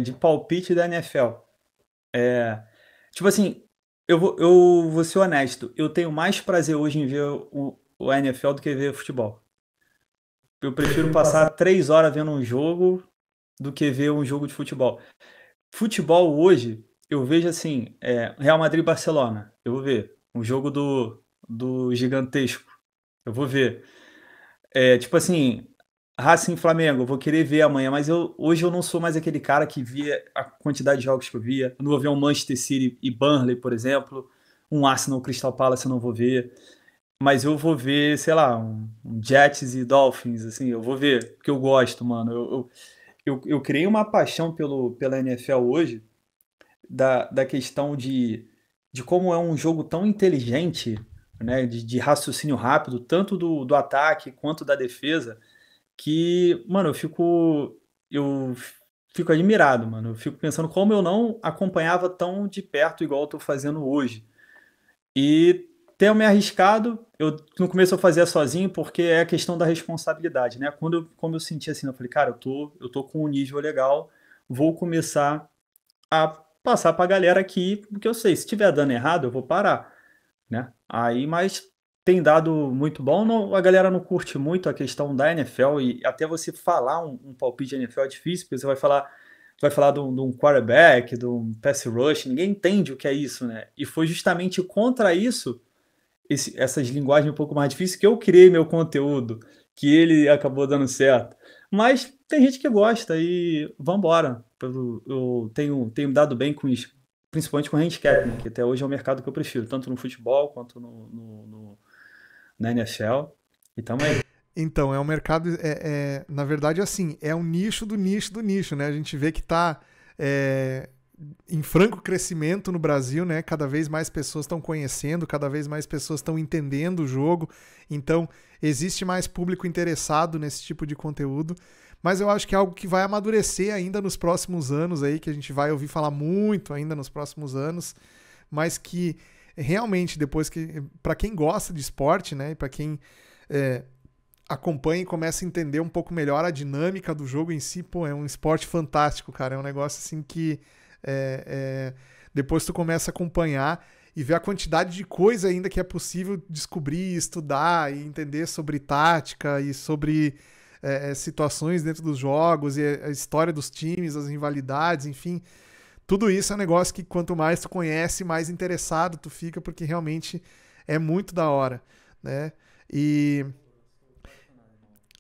de palpite da NFL. É, tipo assim, eu vou ser honesto, eu tenho mais prazer hoje em ver o NFL do que ver futebol. Eu prefiro passar 3 horas vendo um jogo do que ver um jogo de futebol. Futebol hoje, eu vejo assim, Real Madrid e Barcelona, eu vou ver. Um jogo do gigantesco, eu vou ver. Tipo assim, Racing e Flamengo, eu vou querer ver amanhã, mas hoje eu não sou mais aquele cara que via a quantidade de jogos que eu via. Eu não vou ver um Manchester City e Burnley, por exemplo, um Arsenal Crystal Palace eu não vou ver, mas eu vou ver, sei lá, um Jets e Dolphins, assim, eu vou ver, porque eu gosto, mano. Eu criei uma paixão pela NFL hoje, da questão de como é um jogo tão inteligente, né, de raciocínio rápido, tanto do ataque quanto da defesa, que, mano, eu fico admirado, mano. Eu fico pensando como eu não acompanhava tão de perto igual eu tô fazendo hoje. E tenho me arriscado, no começo eu fazia sozinho porque é a questão da responsabilidade, né? Como eu senti assim, eu falei, cara, eu tô com um nível legal, vou começar a passar pra galera aqui, porque eu sei, se estiver dando errado, eu vou parar, né? Aí, mas tem dado muito bom. A galera não curte muito a questão da NFL e até você falar um palpite de NFL é difícil, porque você vai falar de um quarterback, de um pass rush, ninguém entende o que é isso, né? E foi justamente contra isso, essas linguagens um pouco mais difíceis, que eu criei meu conteúdo, que ele acabou dando certo. Mas tem gente que gosta e vambora. Eu tenho dado bem com isso, principalmente com handicap, né? Que até hoje é o mercado que eu prefiro, tanto no futebol quanto na NFL. E tamo aí. Então, é um mercado, na verdade, assim, é um nicho do nicho do nicho, né? A gente vê que está em franco crescimento no Brasil, né? Cada vez mais pessoas estão conhecendo, cada vez mais pessoas estão entendendo o jogo. Então, existe mais público interessado nesse tipo de conteúdo. Mas eu acho que é algo que vai amadurecer ainda nos próximos anos aí, que a gente vai ouvir falar muito ainda nos próximos anos, mas que realmente depois que, para quem gosta de esporte, né, e para quem acompanha e começa a entender um pouco melhor a dinâmica do jogo em si, pô, é um esporte fantástico, cara. É um negócio assim que depois tu começa a acompanhar e ver a quantidade de coisa ainda que é possível descobrir, estudar e entender sobre tática e sobre situações dentro dos jogos e a história dos times, as rivalidades, enfim. Tudo isso é um negócio que quanto mais tu conhece, mais interessado tu fica, porque realmente é muito da hora, né? E,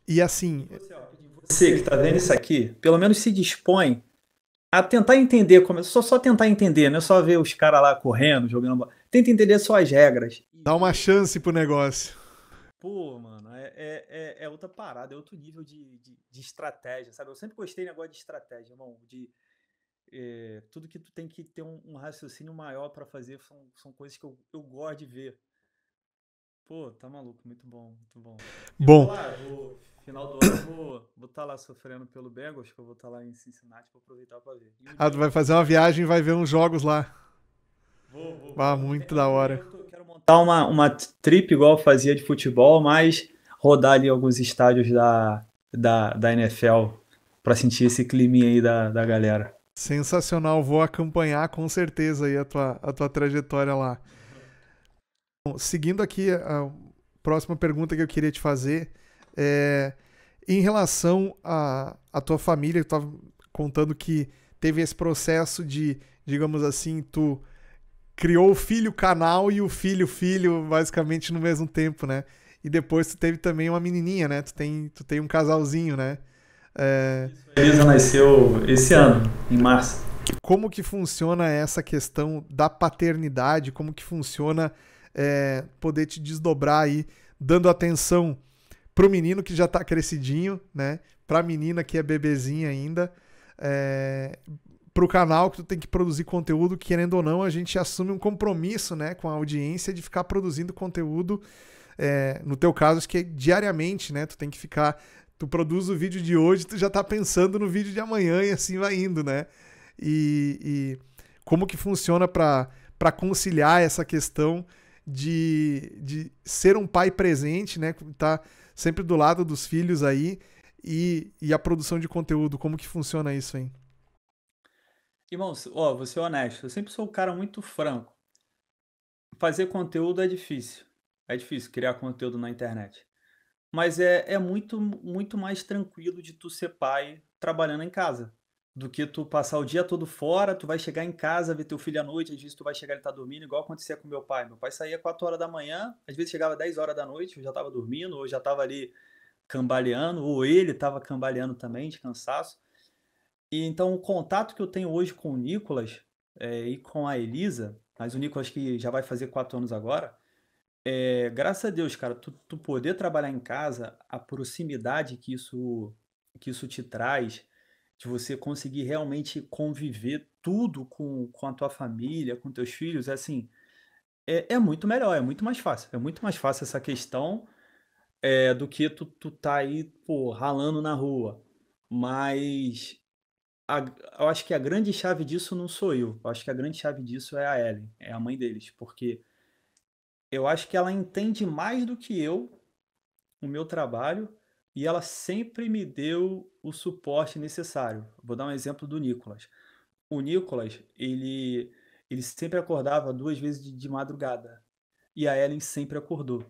e assim, Você que tá vendo isso aqui, pelo menos se dispõe a tentar entender como. Só tentar entender, não é só ver os caras lá correndo, jogando bola. Tenta entender só as regras. E dá uma ver. chance pro negócio. Pô, mano, é outra parada, é outro nível de estratégia, sabe? Eu sempre gostei de negócio de estratégia, irmão. Tudo que tu tem que ter um raciocínio maior pra fazer são coisas que eu gosto de ver. Pô, tá maluco, muito bom, muito bom. E vou Bom, lá, final do ano vou estar lá sofrendo pelo Bengals, que eu vou estar lá em Cincinnati pra aproveitar pra ver. E um dia tu eu vai vou fazer uma também. viagem e vai ver uns jogos lá. Ah, muito da Ano que vem hora. eu quero montar uma trip igual eu fazia de futebol, mas rodar ali alguns estádios da NFL pra sentir esse climinha aí da galera. Sensacional, vou acompanhar com certeza aí a tua trajetória lá. Bom, seguindo aqui a próxima pergunta que eu queria te fazer é em relação à tua família, tu estava contando que teve esse processo de, digamos assim, tu criou o filho canal e o filho basicamente no mesmo tempo, né? E depois tu teve também uma menininha, né? Tu tem um casalzinho, né? É, A Elisa nasceu esse ano, em março. como que funciona essa questão da paternidade? Como que funciona poder te desdobrar aí, dando atenção pro menino que já tá crescidinho, né? Pra menina que é bebezinha ainda, pro canal que tu tem que produzir conteúdo, querendo ou não, a gente assume um compromisso, né, com a audiência de ficar produzindo conteúdo. No teu caso, acho que é diariamente, né? Tu tem que ficar. Tu produz o vídeo de hoje, tu já tá pensando no vídeo de amanhã e assim vai indo, né? E como que funciona para conciliar essa questão de ser um pai presente, né? Tá sempre do lado dos filhos aí e a produção de conteúdo, como que funciona isso, hein? Irmão, ó, vou ser honesto, eu sempre sou um cara muito franco. Fazer conteúdo é difícil. É difícil criar conteúdo na internet. Mas é muito mais tranquilo de tu ser pai trabalhando em casa. Do que tu passar o dia todo fora, tu vai chegar em casa, ver teu filho à noite, às vezes tu vai chegar e ele tá dormindo, igual acontecia com meu pai. Meu pai saía 4 horas da manhã, às vezes chegava 10 horas da noite, eu já tava dormindo, ou já tava ali cambaleando, ou ele tava cambaleando também, de cansaço. E então o contato que eu tenho hoje com o Nicolas e com a Elisa, mas o Nicolas que já vai fazer 4 anos agora, graças a Deus, cara, tu poder trabalhar em casa, a proximidade que isso te traz, de você conseguir realmente conviver tudo com a tua família, com teus filhos, é assim, é muito melhor, é muito mais fácil. É muito mais fácil essa questão do que tu tá aí, pô, ralando na rua. Mas a- eu acho que a grande chave disso não sou eu. Eu acho que a grande chave disso é a Ellen, é a mãe deles, porque eu acho que ela entende mais do que eu o meu trabalho e ela sempre me deu o suporte necessário. Vou dar um exemplo do Nicolas. O Nicolas, ele sempre acordava 2 vezes de madrugada e a Ellen sempre acordou.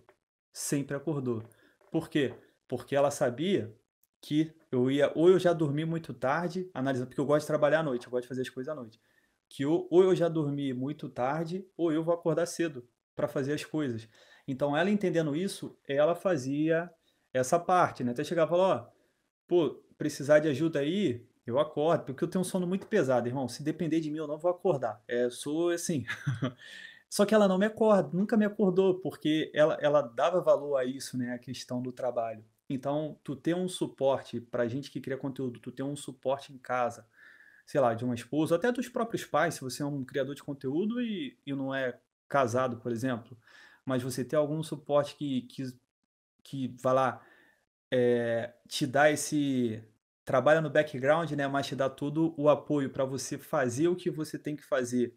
sempre acordou. Por quê? Porque ela sabia que eu ia, ou eu já dormi muito tarde, analisando, porque eu gosto de trabalhar à noite, eu gosto de fazer as coisas à noite. Que ou eu já dormi muito tarde, ou eu vou acordar cedo para fazer as coisas. Então, ela entendendo isso, ela fazia essa parte, né? Até chegava e falava, ó, pô, precisar de ajuda aí, eu acordo, porque eu tenho um sono muito pesado, irmão. Se depender de mim, eu não vou acordar. Eu sou assim. Só que ela não me acorda, nunca me acordou, porque ela dava valor a isso, né, a questão do trabalho. Então, tu ter um suporte pra gente que cria conteúdo, tu ter um suporte em casa, sei lá, de uma esposa, até dos próprios pais, se você é um criador de conteúdo e não é casado, por exemplo, mas você ter algum suporte que vai lá, te dá esse trabalha no background, né, mas te dá todo o apoio para você fazer o que você tem que fazer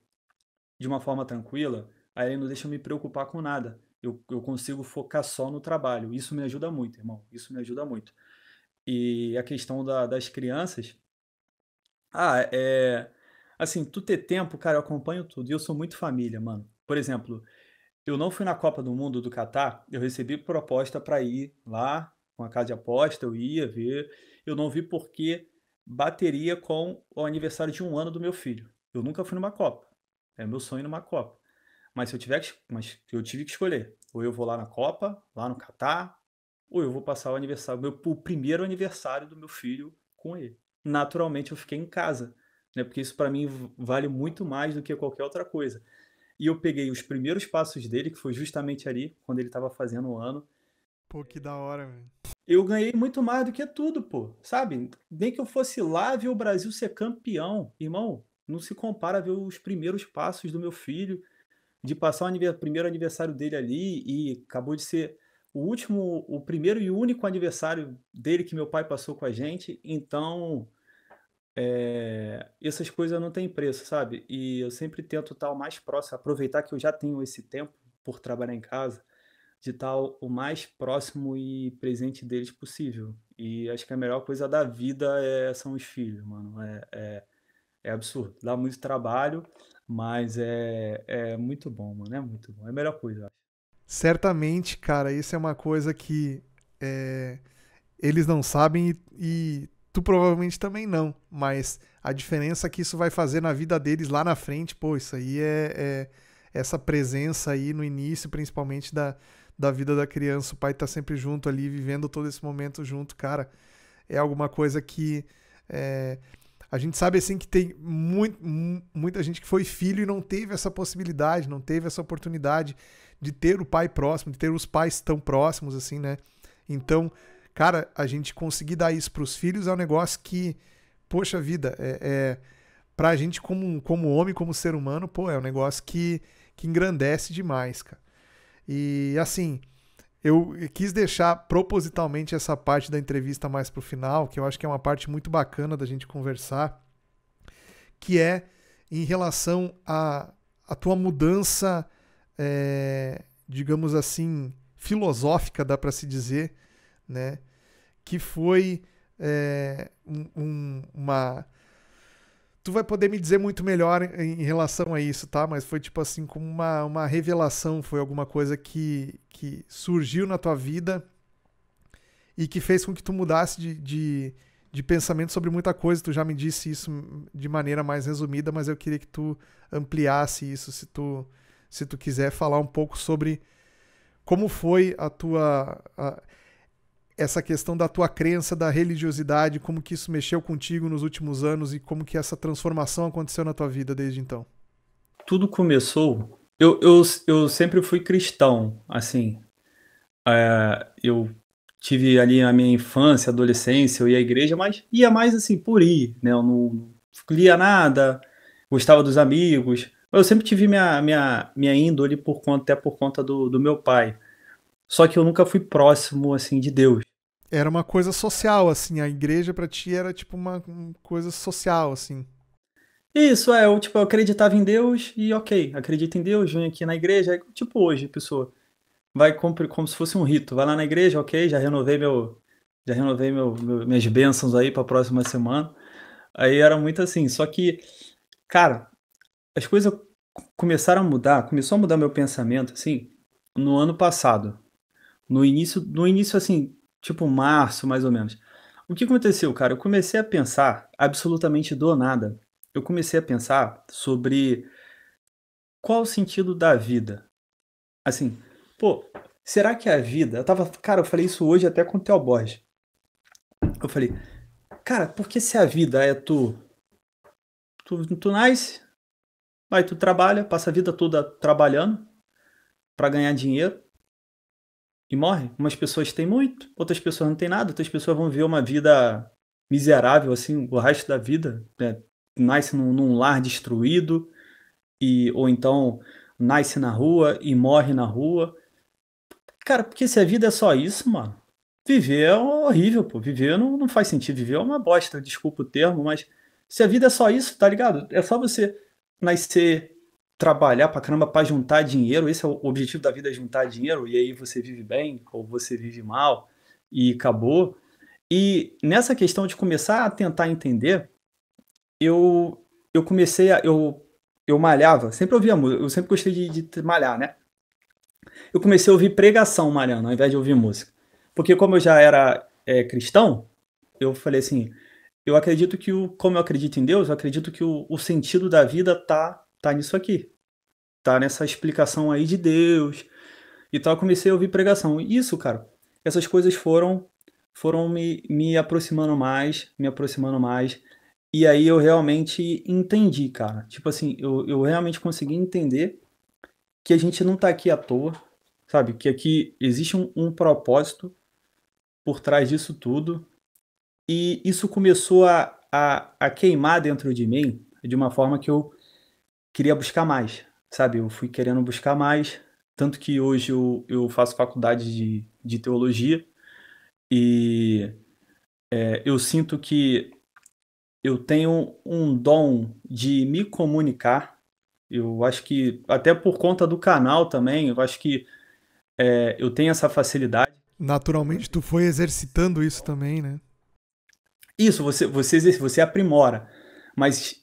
de uma forma tranquila, aí não deixa eu me preocupar com nada. Eu consigo focar só no trabalho. Isso me ajuda muito, irmão. Isso me ajuda muito. E a questão das crianças. Assim, tu ter tempo, cara, eu acompanho tudo. E eu sou muito família, mano. Por exemplo, eu não fui na Copa do Mundo do Catar, eu recebi proposta para ir lá com a casa de aposta, eu ia ver. Eu não vi porque bateria com o aniversário de 1 ano do meu filho. Eu nunca fui numa Copa. É meu sonho ir numa Copa. Mas eu tive que escolher. Ou eu vou lá na Copa, lá no Catar, ou eu vou passar o aniversário, o primeiro aniversário do meu filho com ele. Naturalmente eu fiquei em casa, né? Porque isso para mim vale muito mais do que qualquer outra coisa. E eu peguei os primeiros passos dele, que foi justamente ali, quando ele estava fazendo 1 ano. Pô, que da hora, velho. Eu ganhei muito mais do que tudo, pô, sabe? Nem que eu fosse lá ver o Brasil ser campeão, irmão, não se compara a ver os primeiros passos do meu filho, de passar o primeiro aniversário dele ali e acabou de ser o primeiro e único aniversário dele que meu pai passou com a gente. Então, essas coisas não têm preço, sabe? E eu sempre tento estar o mais próximo, aproveitar que eu já tenho esse tempo por trabalhar em casa, de estar o mais próximo e presente deles possível. E acho que a melhor coisa da vida são os filhos, mano. É absurdo. Dá muito trabalho, mas é muito bom, mano. É muito bom. É a melhor coisa, eu acho. Certamente, cara, isso é uma coisa que é, eles não sabem e tu provavelmente também não. Mas a diferença que isso vai fazer na vida deles lá na frente, pô, isso aí é essa presença aí no início, principalmente da vida da criança. O pai tá sempre junto ali, vivendo todo esse momento junto, cara. É alguma coisa que é, a gente sabe assim que tem muita gente que foi filho e não teve essa possibilidade, não teve essa oportunidade de ter o pai próximo, de ter os pais tão próximos assim, né? Então, cara, a gente conseguir dar isso pros filhos é um negócio que, poxa vida, pra gente como homem, como ser humano, pô, é um negócio que engrandece demais, cara. E assim, eu quis deixar propositalmente essa parte da entrevista mais pro final, que eu acho que é uma parte muito bacana da gente conversar, que é em relação à tua mudança, digamos assim, filosófica, dá para se dizer, né? Que foi uma. Tu vai poder me dizer muito melhor em relação a isso, tá? Mas foi tipo assim, como uma revelação, foi alguma coisa que surgiu na tua vida e que fez com que tu mudasse de pensamento sobre muita coisa. Tu já me disse isso de maneira mais resumida, mas eu queria que tu ampliasse isso, se tu quiser falar um pouco sobre como foi essa questão da tua crença, da religiosidade, como que isso mexeu contigo nos últimos anos e como que essa transformação aconteceu na tua vida desde então. Tudo começou. Eu sempre fui cristão, assim. Eu tive ali a minha infância, adolescência, eu ia à igreja, mas ia mais assim por ir, né? Eu não lia nada, gostava dos amigos. Eu sempre tive minha índole até por conta do meu pai. Só que eu nunca fui próximo, assim, de Deus. Era uma coisa social, assim, a igreja pra ti era tipo uma coisa social, assim. Isso, eu acreditava em Deus e ok, acredito em Deus, venho aqui na igreja, tipo hoje, pessoa. Vai como se fosse um rito. Vai lá na igreja, ok, já renovei minhas bênçãos aí para a próxima semana. Aí era muito assim. Só que, cara, as coisas começaram a mudar, começou a mudar meu pensamento, assim, no ano passado. No início, assim, tipo março, mais ou menos. O que aconteceu, cara? Eu comecei a pensar, absolutamente do nada, eu comecei a pensar sobre qual o sentido da vida. Assim, pô, será que a vida. Cara, eu falei isso hoje até com o Theo Borges. Eu falei, cara, por que se a vida é tu nasce, aí tu trabalha, passa a vida toda trabalhando pra ganhar dinheiro e morre? Umas pessoas têm muito, outras pessoas não têm nada, outras pessoas vão viver uma vida miserável, assim, o resto da vida, né? Nasce num lar destruído, ou então nasce na rua e morre na rua. Cara, porque se a vida é só isso, mano, viver é horrível, pô. Viver não faz sentido. Viver é uma bosta, desculpa o termo, mas se a vida é só isso, tá ligado? É só você nascer, trabalhar pra caramba pra juntar dinheiro. Esse é o objetivo da vida, é juntar dinheiro. E aí você vive bem ou você vive mal e acabou. E nessa questão de começar a tentar entender, eu, eu comecei a. Eu malhava, sempre ouvia música, eu sempre gostei de malhar, né? Eu comecei a ouvir pregação malhando, ao invés de ouvir música. Porque como eu já era cristão, eu falei assim, eu acredito que como eu acredito em Deus, eu acredito que o sentido da vida tá nisso aqui. Tá nessa explicação aí de Deus. Então eu comecei a ouvir pregação. E isso, cara, essas coisas foram me aproximando mais, me aproximando mais. E aí eu realmente entendi, cara. Tipo assim, eu realmente consegui entender que a gente não tá aqui à toa, sabe? Que aqui existe um propósito por trás disso tudo. E isso começou a queimar dentro de mim de uma forma que eu queria buscar mais, sabe? Eu fui querendo buscar mais. Tanto que hoje eu faço faculdade de teologia e eu sinto que eu tenho um dom de me comunicar. Eu acho que, até por conta do canal também, eu acho que eu tenho essa facilidade. Naturalmente, tu foi exercitando isso também, né? Isso, você aprimora. Mas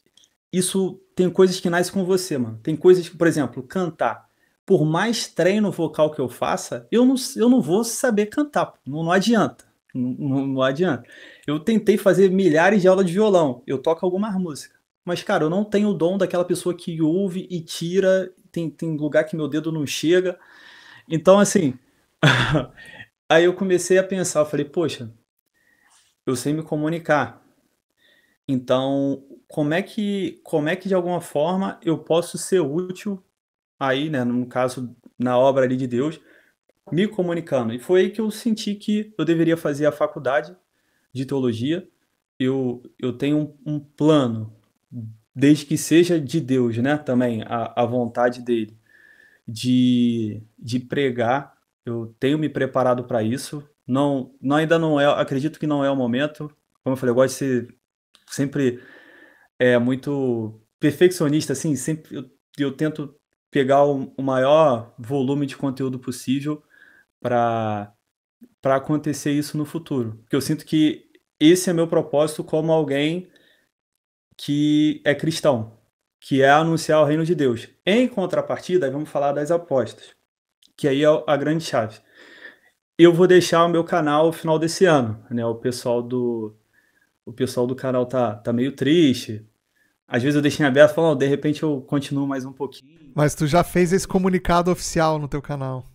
isso tem coisas que nascem com você, mano. Tem coisas que, por exemplo, cantar. Por mais treino vocal que eu faça, eu não vou saber cantar. Pô. Não adianta. Não adianta. Eu tentei fazer milhares de aulas de violão. Eu toco algumas músicas. Mas, cara, eu não tenho o dom daquela pessoa que ouve e tira. Tem lugar que meu dedo não chega. Então, assim. Aí eu comecei a pensar. Eu falei, poxa, eu sei me comunicar. Então, como é que de alguma forma eu posso ser útil aí, né, no caso, na obra ali de Deus, me comunicando? E foi aí que eu senti que eu deveria fazer a faculdade de teologia. Eu tenho um plano, desde que seja de Deus, né, também, a vontade dele, de pregar. Eu tenho me preparado para isso. Ainda não é, acredito que não é o momento. Como eu falei, eu gosto de ser sempre muito perfeccionista, assim, sempre eu tento pegar o maior volume de conteúdo possível para acontecer isso no futuro. Porque eu sinto que esse é meu propósito como alguém que é cristão, que é anunciar o reino de Deus. Em contrapartida, aí vamos falar das apostas, que aí é a grande chave. Eu vou deixar o meu canal no final desse ano, né? O pessoal do canal tá meio triste. Às vezes eu deixo em aberto e falo, de repente eu continuo mais um pouquinho. Mas tu já fez esse comunicado oficial no teu canal.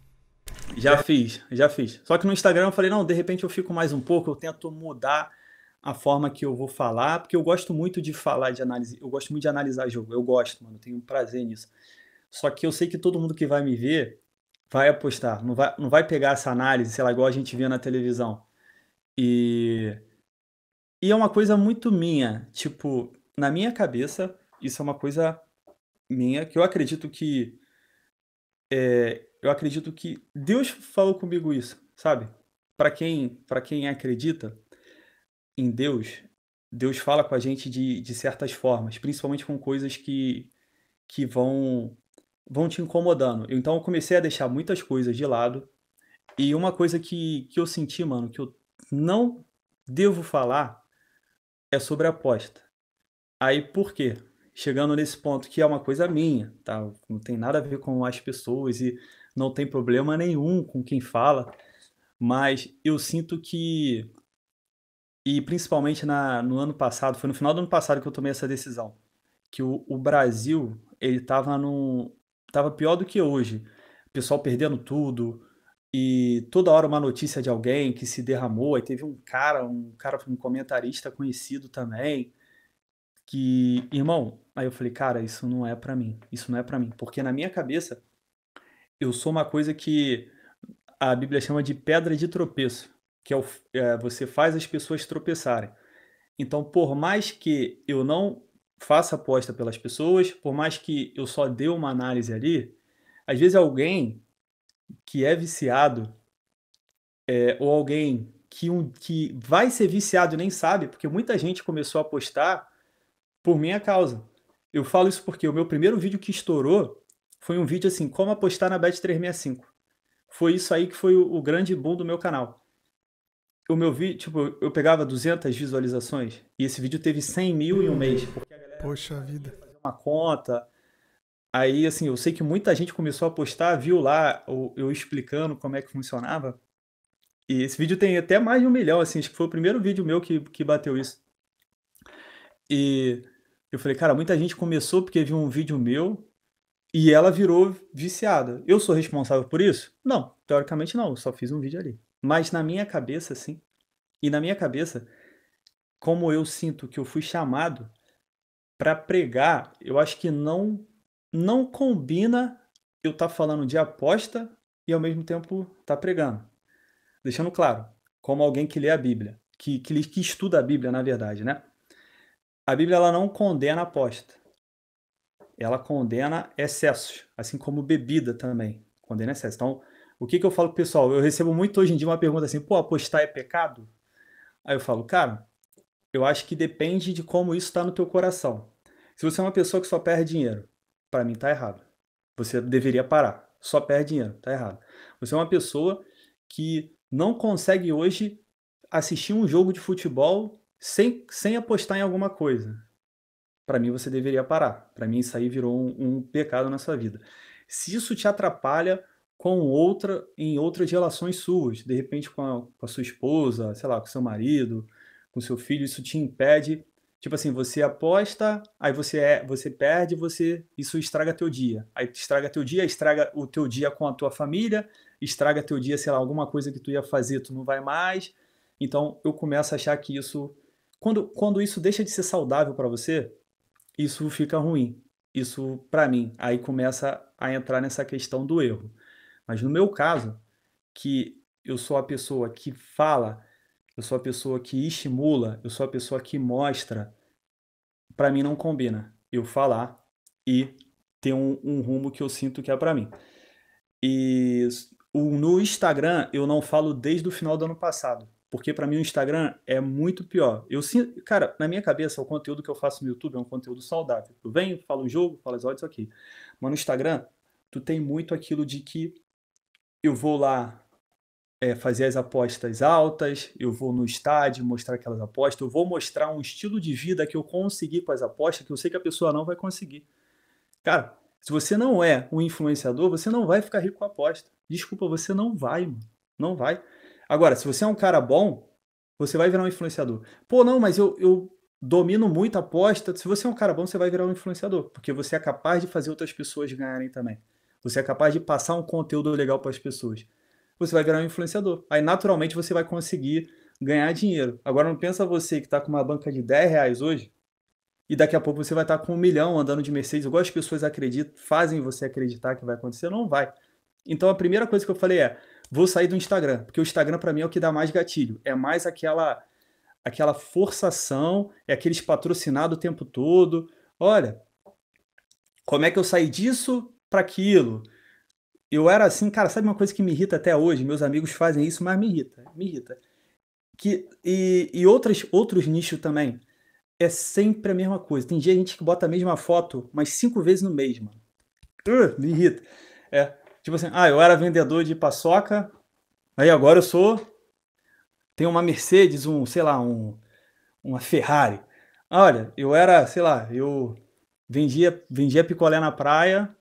Já fiz, já fiz. Só que no Instagram eu falei, não, de repente eu fico mais um pouco, eu tento mudar a forma que eu vou falar, porque eu gosto muito de falar de análise, eu gosto muito de analisar jogo, eu gosto, mano, eu tenho um prazer nisso. Só que eu sei que todo mundo que vai me ver vai apostar, não vai pegar essa análise, sei lá, igual a gente via na televisão. E, e é uma coisa muito minha, tipo, na minha cabeça, isso é uma coisa minha, que eu acredito que Deus falou comigo isso, sabe? Para quem acredita em Deus, Deus fala com a gente de certas formas, principalmente com coisas que vão te incomodando. Então eu comecei a deixar muitas coisas de lado e uma coisa que eu senti, mano, que eu não devo falar é sobre aposta. Aí por quê? Chegando nesse ponto que é uma coisa minha, tá? Não tem nada a ver com as pessoas e não tem problema nenhum com quem fala. Mas eu sinto que, e principalmente no ano passado, foi no final do ano passado que eu tomei essa decisão, que o Brasil, ele tava pior do que hoje. O pessoal perdendo tudo, e toda hora uma notícia de alguém que se derramou, aí teve um comentarista conhecido também, que, irmão, aí eu falei, cara, isso não é pra mim, isso não é pra mim, porque na minha cabeça eu sou uma coisa que a Bíblia chama de pedra de tropeço, que você faz as pessoas tropeçarem. Então, por mais que eu não faça aposta pelas pessoas, por mais que eu só dê uma análise ali, às vezes alguém que é viciado, ou alguém que vai ser viciado e nem sabe, porque muita gente começou a apostar por minha causa. Eu falo isso porque o meu primeiro vídeo que estourou foi um vídeo assim, como apostar na Bet365. Foi isso aí que foi o grande boom do meu canal. O meu vídeo, tipo, eu pegava 200 visualizações e esse vídeo teve 100 mil em um mês, porque a galera Poxa vida. ia fazer uma conta. Aí, assim, eu sei que muita gente começou a postar, viu lá eu explicando como é que funcionava. E esse vídeo tem até mais de 1 milhão, assim, acho que foi o primeiro vídeo meu que bateu isso. E eu falei, cara, muita gente começou porque viu um vídeo meu e ela virou viciada. Eu sou responsável por isso? Não, teoricamente não, eu só fiz um vídeo ali. Mas na minha cabeça, sim. E na minha cabeça, como eu sinto que eu fui chamado para pregar, eu acho que não combina eu estar falando de aposta e ao mesmo tempo estar pregando. Deixando claro, como alguém que lê a Bíblia, que estuda a Bíblia, na verdade, né? A Bíblia ela não condena a aposta. Ela condena excessos, assim como bebida também condena excesso. Então, o que eu falo pro pessoal? Eu recebo muito hoje em dia uma pergunta assim, pô, apostar é pecado? Aí eu falo, cara, eu acho que depende de como isso está no teu coração. Se você é uma pessoa que só perde dinheiro, para mim tá errado. Você deveria parar. Só perde dinheiro, tá errado. Você é uma pessoa que não consegue hoje assistir um jogo de futebol sem apostar em alguma coisa. Para mim você deveria parar. Para mim isso aí virou um pecado na sua vida. Se isso te atrapalha em outras relações suas, de repente com a sua esposa, sei lá, com seu marido, com seu filho, isso te impede. Tipo assim, você aposta, aí você perde, isso estraga teu dia. Aí estraga teu dia, estraga o teu dia com a tua família, estraga teu dia, sei lá, alguma coisa que tu ia fazer, tu não vai mais. Então eu começo a achar que isso, quando isso deixa de ser saudável para você, isso fica ruim. Isso para mim. Aí começa a entrar nessa questão do erro. Mas no meu caso, que eu sou a pessoa que fala, eu sou a pessoa que estimula, eu sou a pessoa que mostra, para mim não combina eu falar e ter um rumo que eu sinto que é para mim. E no Instagram eu não falo desde o final do ano passado, porque para mim o Instagram é muito pior. Eu sinto, cara, na minha cabeça o conteúdo que eu faço no YouTube é um conteúdo saudável. Eu venho, falo o jogo, falo as odds, ok. Mas no Instagram tu tem muito aquilo de que eu vou lá fazer as apostas altas, eu vou no estádio mostrar aquelas apostas, eu vou mostrar um estilo de vida que eu consegui com as apostas que eu sei que a pessoa não vai conseguir. Cara, se você não é um influenciador, você não vai ficar rico com aposta. Desculpa, você não vai, mano. Não vai. Agora, se você é um cara bom, você vai virar um influenciador. Pô, não, mas eu domino muito a aposta. Se você é um cara bom, você vai virar um influenciador, porque você é capaz de fazer outras pessoas ganharem também. Você é capaz de passar um conteúdo legal para as pessoas. Você vai virar um influenciador. Aí, naturalmente, você vai conseguir ganhar dinheiro. Agora, não pensa você que está com uma banca de R$ 10 hoje, e daqui a pouco você vai estar com 1 milhão andando de Mercedes. Eu gosto que as pessoas acreditam, fazem você acreditar que vai acontecer, não vai. Então a primeira coisa que eu falei é, vou sair do Instagram, porque o Instagram para mim é o que dá mais gatilho, é mais aquela forçação, é aqueles patrocinados o tempo todo. Olha, como é que eu saí disso para aquilo? Eu era assim, cara, sabe uma coisa que me irrita até hoje? Meus amigos fazem isso, mas me irrita, me irrita. E outros nichos também. É sempre a mesma coisa. Tem dia a gente que bota a mesma foto, mas 5 vezes no mês, mano. Me irrita. É, tipo assim, eu era vendedor de paçoca, aí agora eu tenho uma Mercedes, sei lá, uma Ferrari. Olha, eu era, sei lá, eu vendia picolé na praia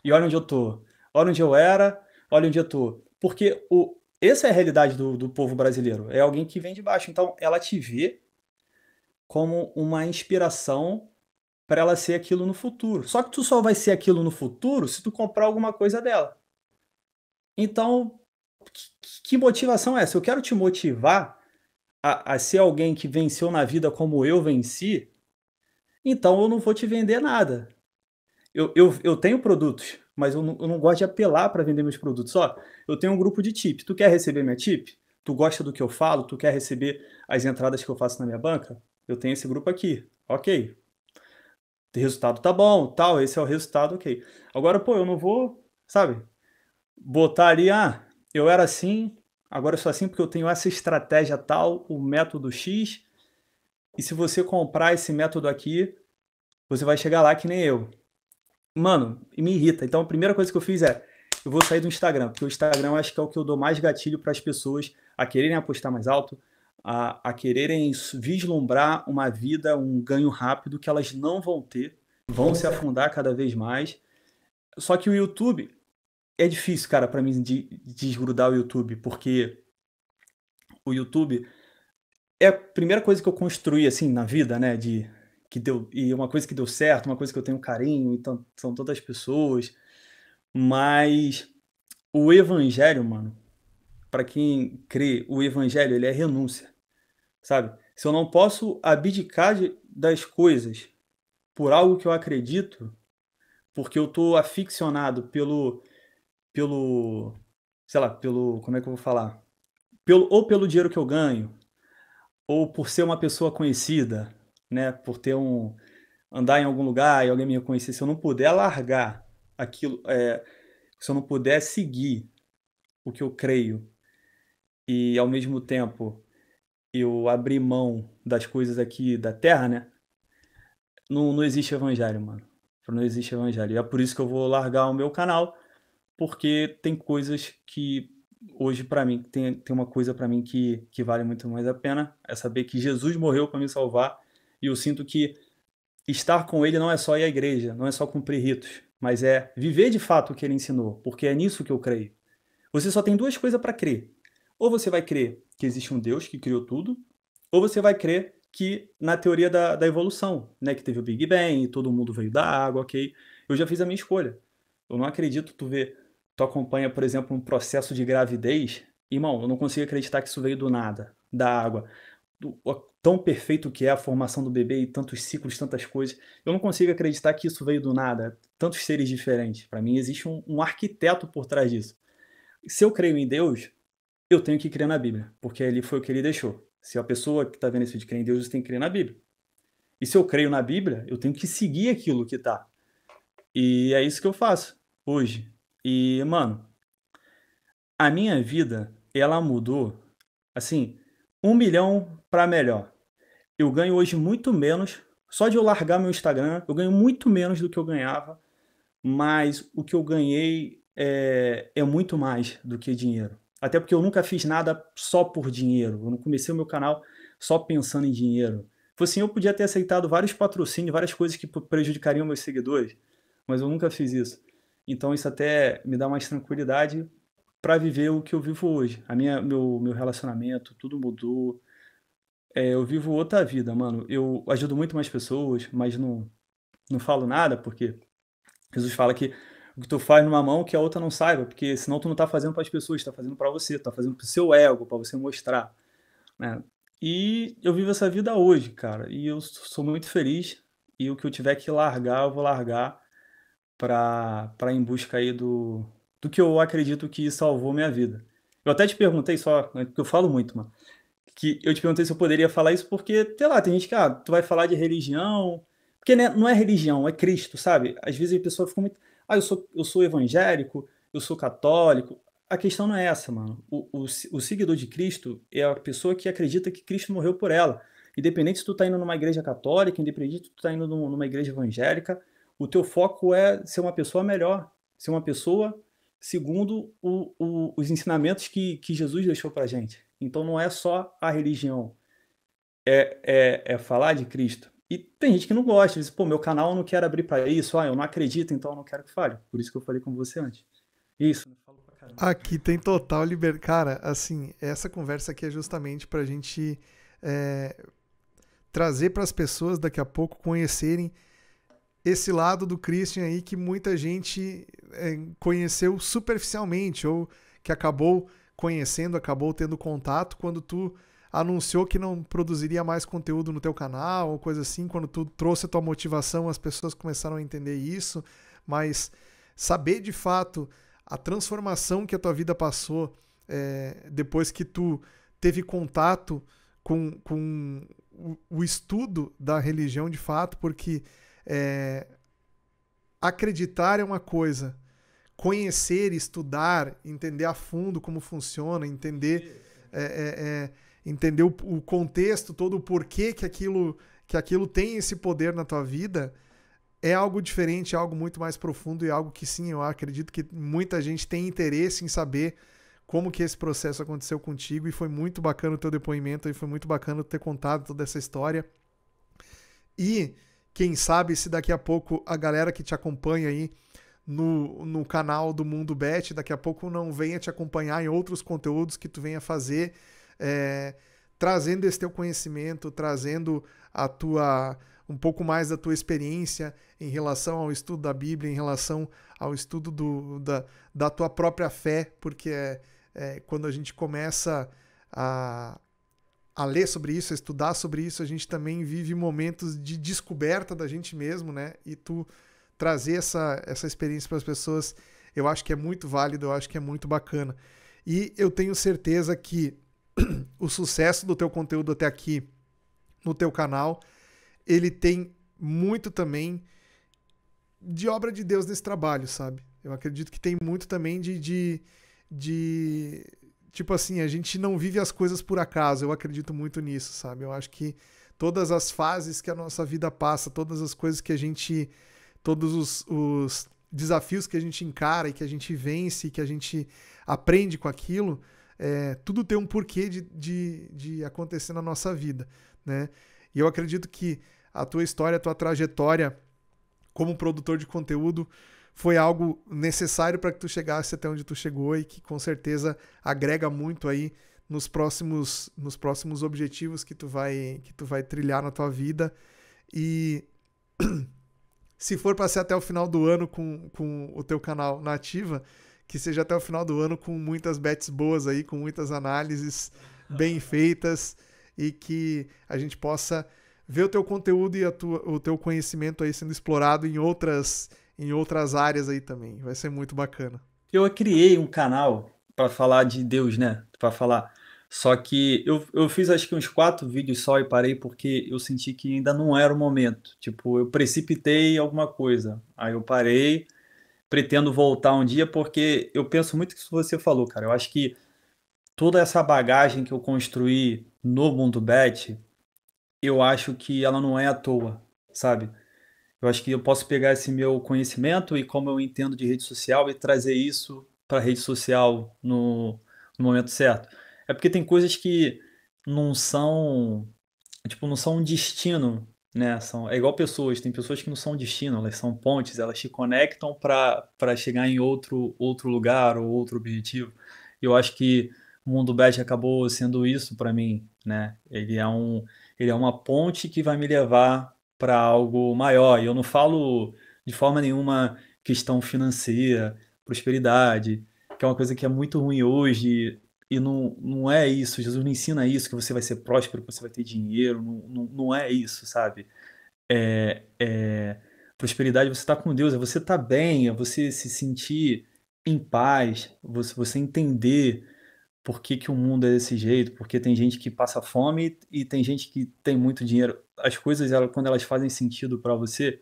e olha onde eu tô. Olha onde eu era, olha onde eu tô. Porque Essa é a realidade do povo brasileiro. É alguém que vem de baixo. Então, ela te vê como uma inspiração para ela ser aquilo no futuro. Só que tu só vai ser aquilo no futuro se tu comprar alguma coisa dela. Então, que motivação é essa? Eu quero te motivar a ser alguém que venceu na vida como eu venci, então eu não vou te vender nada. Eu tenho produtos, mas eu não gosto de apelar para vender meus produtos. Ó, eu tenho um grupo de tip. Tu quer receber minha tip? Tu gosta do que eu falo? Tu quer receber as entradas que eu faço na minha banca? Eu tenho esse grupo aqui. Ok. O resultado tá bom, tal, esse é o resultado, ok. Agora, pô, eu não vou, sabe, botar ali, eu era assim, agora eu sou assim porque eu tenho essa estratégia tal, o método X, e se você comprar esse método aqui, você vai chegar lá que nem eu. Mano, me irrita. Então a primeira coisa que eu fiz eu vou sair do Instagram, porque o Instagram eu acho que é o que eu dou mais gatilho para as pessoas a quererem apostar mais alto, a quererem vislumbrar uma vida, um ganho rápido que elas não vão ter, vão se afundar cada vez mais. Só que o YouTube é difícil, cara, para mim desgrudar o YouTube, porque o YouTube é a primeira coisa que eu construí assim na vida, né, que deu e uma coisa que deu certo, uma coisa que eu tenho carinho, então são todas pessoas, mas o evangelho, mano, para quem crê, o evangelho ele é renúncia, sabe? Se eu não posso abdicar das coisas por algo que eu acredito, porque eu tô aficionado pelo, sei lá, pelo, como é que eu vou falar? Ou pelo dinheiro que eu ganho, ou por ser uma pessoa conhecida, né? Por ter andar em algum lugar e alguém me reconhecer, se eu não puder largar aquilo, se eu não puder seguir o que eu creio e ao mesmo tempo eu abrir mão das coisas aqui da terra, né? Não existe evangelho, mano. Não existe evangelho. E é por isso que eu vou largar o meu canal, porque tem coisas que hoje para mim tem uma coisa para mim que vale muito mais a pena, é saber que Jesus morreu para me salvar e eu sinto que estar com ele não é só ir à igreja, não é só cumprir ritos, mas é viver de fato o que ele ensinou, porque é nisso que eu creio. Você só tem duas coisas para crer. Ou você vai crer que existe um Deus que criou tudo, ou você vai crer que na teoria da evolução, né, que teve o Big Bang, todo mundo veio da água, ok? Eu já fiz a minha escolha. Eu não acredito, tu acompanha, por exemplo, um processo de gravidez, irmão, eu não consigo acreditar que isso veio do nada, da água. Tão perfeito que é a formação do bebê e tantos ciclos, tantas coisas. Eu não consigo acreditar que isso veio do nada, tantos seres diferentes. Para mim existe um arquiteto por trás disso. Se eu creio em Deus, eu tenho que crer na Bíblia, porque ali foi o que ele deixou. Se a pessoa que está vendo esse vídeo crê em Deus, tem que crer na Bíblia. E se eu creio na Bíblia, eu tenho que seguir aquilo que tá. E é isso que eu faço hoje. E, mano, a minha vida, ela mudou, assim, 1 milhão para melhor. Eu ganho hoje muito menos, só de eu largar meu Instagram, eu ganho muito menos do que eu ganhava, mas o que eu ganhei é muito mais do que dinheiro. Até porque eu nunca fiz nada só por dinheiro. Eu não comecei o meu canal só pensando em dinheiro. Fosse assim, eu podia ter aceitado vários patrocínios, várias coisas que prejudicariam meus seguidores, mas eu nunca fiz isso. Então isso até me dá mais tranquilidade para viver o que eu vivo hoje. Meu relacionamento, tudo mudou. Eu vivo outra vida, mano. Eu ajudo muito mais pessoas, mas não falo nada porque Jesus fala que o que tu faz numa mão que a outra não saiba, porque senão tu não tá fazendo para as pessoas, tá fazendo para você, tá fazendo pro seu ego, para você mostrar, né? E eu vivo essa vida hoje, cara, e eu sou muito feliz, e o que eu tiver que largar, eu vou largar para ir em busca aí do que eu acredito que salvou minha vida. Eu até te perguntei só, né, porque eu falo muito, mano, que eu te perguntei se eu poderia falar isso porque, sei lá, tem gente que, tu vai falar de religião, porque né, não é religião, é Cristo, sabe? Às vezes a pessoa fica muito, eu sou evangélico, eu sou católico. A questão não é essa, mano. O seguidor de Cristo é a pessoa que acredita que Cristo morreu por ela. Independente se tu tá indo numa igreja católica, independente se tu tá indo numa igreja evangélica, o teu foco é ser uma pessoa melhor, ser uma pessoa segundo os ensinamentos que Jesus deixou pra gente. Então não é só a religião, é falar de Cristo. E tem gente que não gosta, diz, pô, meu canal eu não quero abrir para isso, eu não acredito, então eu não quero que fale. Por isso que eu falei com você antes. Isso, né? caramba. Aqui tem total liberdade. Cara, assim, essa conversa aqui é justamente pra gente é, trazer para as pessoas daqui a pouco conhecerem esse lado do Christian aí que muita gente conheceu superficialmente ou que acabou conhecendo, acabou tendo contato quando tu anunciou que não produziria mais conteúdo no teu canal ou coisa assim, quando tu trouxe a tua motivação, as pessoas começaram a entender isso, mas saber de fato a transformação que a tua vida passou depois que tu teve contato com o estudo da religião de fato, porque acreditar é uma coisa, conhecer, estudar, entender a fundo como funciona, entender o contexto, todo o porquê que aquilo tem esse poder na tua vida, é algo diferente, é algo muito mais profundo e algo que sim, eu acredito que muita gente tem interesse em saber como que esse processo aconteceu contigo e foi muito bacana o teu depoimento e foi muito bacana ter contado toda essa história. E quem sabe se daqui a pouco a galera que te acompanha aí no canal do Mundo Bet, daqui a pouco não venha te acompanhar em outros conteúdos que tu venha fazer, trazendo esse teu conhecimento, trazendo um pouco mais da tua experiência em relação ao estudo da Bíblia, em relação ao estudo da tua própria fé, porque quando a gente começa a ler sobre isso, a estudar sobre isso, a gente também vive momentos de descoberta da gente mesmo, né? E tu trazer essa experiência para as pessoas, eu acho que é muito válido, eu acho que é muito bacana. E eu tenho certeza que o sucesso do teu conteúdo até aqui no teu canal, ele tem muito também de obra de Deus nesse trabalho, sabe? Eu acredito que tem muito também de tipo assim, a gente não vive as coisas por acaso, eu acredito muito nisso, sabe? Eu acho que todas as fases que a nossa vida passa, todas as coisas que a gente, todos os desafios que a gente encara e que a gente vence, que a gente aprende com aquilo, tudo tem um porquê de acontecer na nossa vida, né? E eu acredito que a tua história, a tua trajetória como produtor de conteúdo foi algo necessário para que tu chegasse até onde tu chegou e que com certeza agrega muito aí nos próximos objetivos que tu vai trilhar na tua vida. E se for para ser até o final do ano com o teu canal na ativa, que seja até o final do ano com muitas bets boas aí, com muitas análises bem feitas e que a gente possa ver o teu conteúdo e o teu conhecimento aí sendo explorado em outras áreas aí também. Vai ser muito bacana. Eu criei um canal para falar de Deus, né? Para falar. Só que eu fiz acho que uns 4 vídeos só e parei porque eu senti que ainda não era o momento. Tipo, eu precipitei alguma coisa. Aí eu parei, pretendo voltar um dia porque eu penso muito que você falou, cara. Eu acho que toda essa bagagem que eu construí no Mundo Bet, eu acho que ela não é à toa, sabe? Eu acho que eu posso pegar esse meu conhecimento e como eu entendo de rede social e trazer isso para a rede social no momento certo. É porque tem coisas que não são, tipo, não são um destino, né? É igual pessoas, tem pessoas que não são destino, elas são pontes, elas te conectam para chegar em outro lugar ou outro objetivo. Eu acho que o Mundo Bet acabou sendo isso para mim, né? Ele é uma ponte que vai me levar para algo maior. E eu não falo de forma nenhuma questão financeira, prosperidade, que é uma coisa que é muito ruim hoje. E não é isso. Jesus não ensina isso, que você vai ser próspero, que você vai ter dinheiro. Não é isso, sabe? Prosperidade, você está com Deus, é você estar bem, é você se sentir em paz, você entender por que, que o mundo é desse jeito, porque tem gente que passa fome e tem gente que tem muito dinheiro. As coisas, quando elas fazem sentido para você,